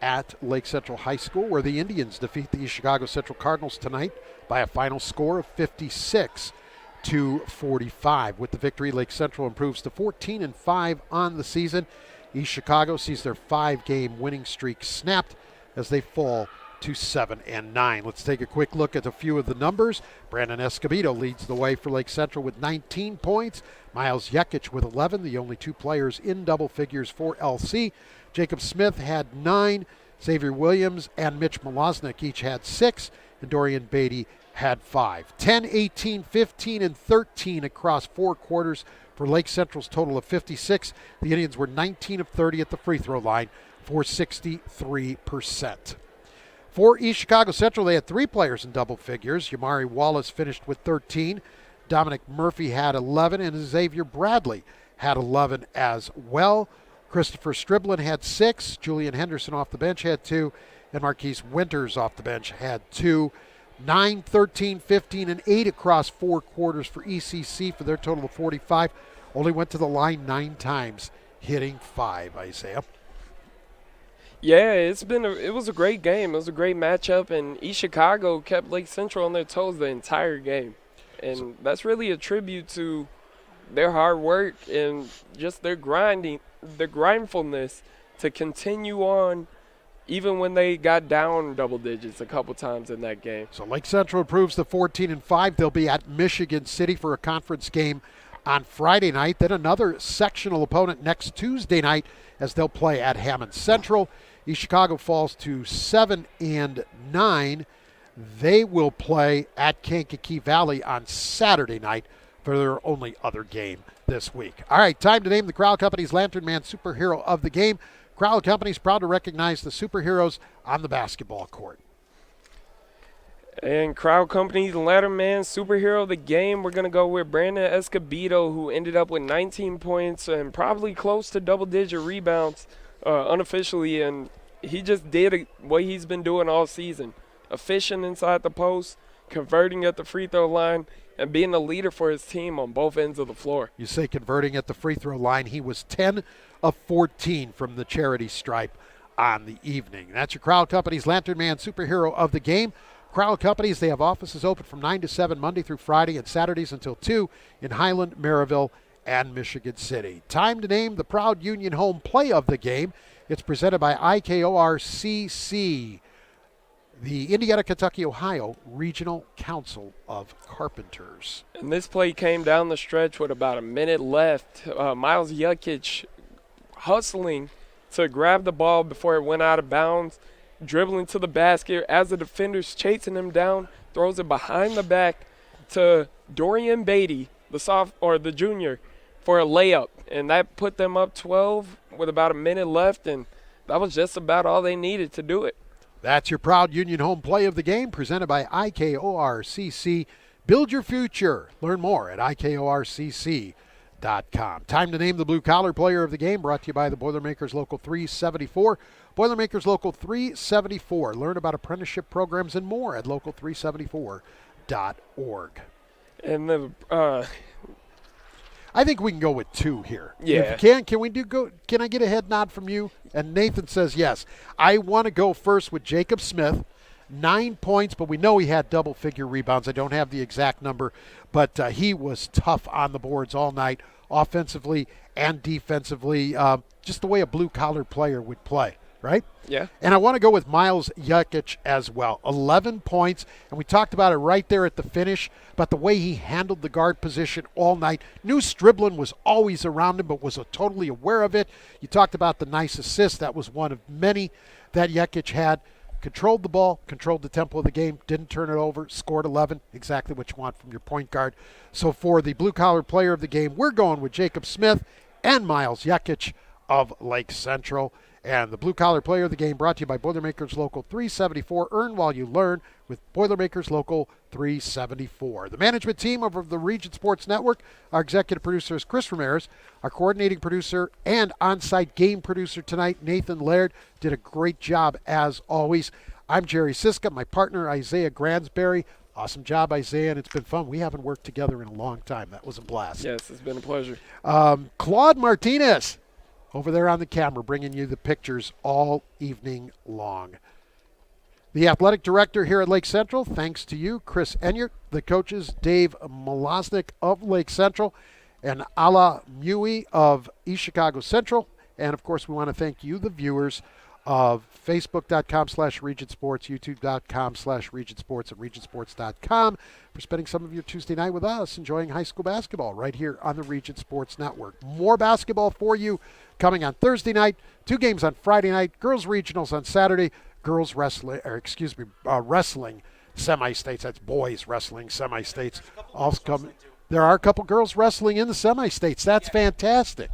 B: at Lake Central High School, where the Indians defeat the East Chicago Central Cardinals tonight by a final score of 56 42-45. With the victory, Lake Central improves to 14-5 on the season. East Chicago sees their 5-game winning streak snapped as they fall to 7-9. Let's take a quick look at a few of the numbers. Brandon Escobedo leads the way for Lake Central with 19 points. Miles Yekic with 11, the only 2 players in double figures for LC. Jacob Smith had 9. Xavier Williams and Mitch Malosnik each had 6. And Dorian Beatty had 5. 10, 18, 15, and 13 across 4 quarters for Lake Central's total of 56. The Indians were 19 of 30 at the free throw line for 63%. For East Chicago Central, they had 3 players in double figures. Yamari Wallace finished with 13. Dominic Murphy had 11, and Xavier Bradley had 11 as well. Christopher Striblin had 6. Julian Henderson off the bench had 2. And Marquise Winters off the bench had 2. 9, 13, 15, and 8 across 4 quarters for ECC for their total of 45. Only went to the line 9 times, hitting 5, Isaiah.
C: Yeah, it was a great game. It was a great matchup, and East Chicago kept Lake Central on their toes the entire game. And that's really a tribute to their hard work and just their grindfulness to continue on even when they got down double digits a couple times in that game.
B: So Lake Central improves to 14-5. They'll be at Michigan City for a conference game on Friday night. Then another sectional opponent next Tuesday night as they'll play at Hammond Central. East Chicago falls to 7-9. They will play at Kankakee Valley on Saturday night for their only other game this week. All right, time to name the Crowell Company's Lantern Man Superhero of the Game. Crowell Company is proud to recognize the superheroes on the basketball court.
C: And Crowell Company's Lantern Man Superhero of the Game, we're going to go with Brandon Escobedo, who ended up with 19 points and probably close to double-digit rebounds unofficially, and he just did what he's been doing all season. Efficient inside the post, converting at the free throw line, and being a leader for his team on both ends of the floor.
B: You say converting at the free throw line. He was 10 of 14 from the charity stripe on the evening. That's your Crowell Company's Lantern Man Superhero of the Game. Crowell Companies, they have offices open from 9 to 7 Monday through Friday and Saturdays until 2 in Highland, Maryville, and Michigan City. Time to name the proud Union Home Play of the Game. It's presented by IKORCC, the Indiana, Kentucky, Ohio Regional Council of Carpenters.
C: And this play came down the stretch with about a minute left. Miles Yekic hustling to grab the ball before it went out of bounds, dribbling to the basket as the defender's chasing him down, throws it behind the back to Dorian Beatty, the junior, for a layup. And that put them up 12 with about a minute left, and that was just about all they needed to do it.
B: That's your proud Union Home Play of the Game, presented by IKORCC. Build your future. Learn more at IKORCC.com. Time to name the blue collar player of the game, brought to you by the Boilermakers Local 374. Boilermakers Local 374. Learn about apprenticeship programs and more at local374.org.
C: And
B: I think we can go with 2 here.
C: Yeah.
B: If you can I get a head nod from you? And Nathan says yes. I want to go first with Jacob Smith. 9 points, but we know he had double-figure rebounds. I don't have the exact number, but he was tough on the boards all night, offensively and defensively, just the way a blue-collar player would play, right?
C: Yeah.
B: And I want to go with Miles Yekic as well. 11 points, and we talked about it right there at the finish, about the way he handled the guard position all night. Knew Striblin was always around him, but was totally aware of it. You talked about the nice assist. That was one of many that Yekic had. Controlled the ball, controlled the tempo of the game, didn't turn it over, scored 11, exactly what you want from your point guard. So for the blue-collar player of the game, we're going with Jacob Smith and Miles Yekic of Lake Central. And the blue-collar player of the game brought to you by Boilermakers Local 374. Earn while you learn with Boilermakers Local 374. The management team of the Region Sports Network, our executive producer is Chris Ramirez. Our coordinating producer and on-site game producer tonight, Nathan Laird, did a great job as always. I'm Jerry Siska, my partner Isaiah Gransberry. Awesome job, Isaiah, and it's been fun. We haven't worked together in a long time. That was a blast.
C: Yes, it's been a pleasure.
B: Claude Martinez over there on the camera, bringing you the pictures all evening long. The athletic director here at Lake Central, thanks to you, Chris Enyart, the coaches, Dave Malosnik of Lake Central, and Ala Mui of East Chicago Central. And, of course, we want to thank you, the viewers, of Facebook.com/Region Sports, YouTube.com/Region Sports, and RegionSports.com for spending some of your Tuesday night with us, enjoying high school basketball right here on the Region Sports Network. More basketball for you coming on Thursday night, 2 games on Friday night, girls regionals on Saturday, girls wrestling, wrestling semi-states. That's boys wrestling semi-states. Also coming. There are a couple girls wrestling in the semi-states. That's fantastic.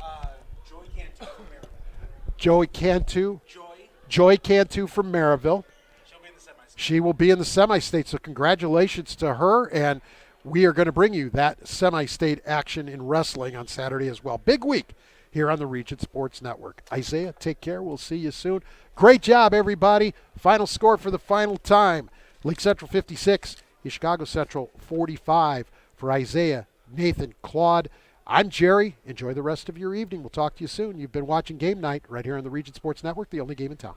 B: Joey Cantu. Joy Cantu from Maryville. She will be in the semi-state, so congratulations to her, and we are going to bring you that semi-state action in wrestling on Saturday as well. Big week here on the Region Sports Network. Isaiah, take care. We'll see you soon. Great job, everybody. Final score for the final time. Lake Central 56, East Chicago Central 45 for Isaiah, Nathan, Claude. I'm Jerry. Enjoy the rest of your evening. We'll talk to you soon. You've been watching Game Night right here on the Region Sports Network, the only game in town.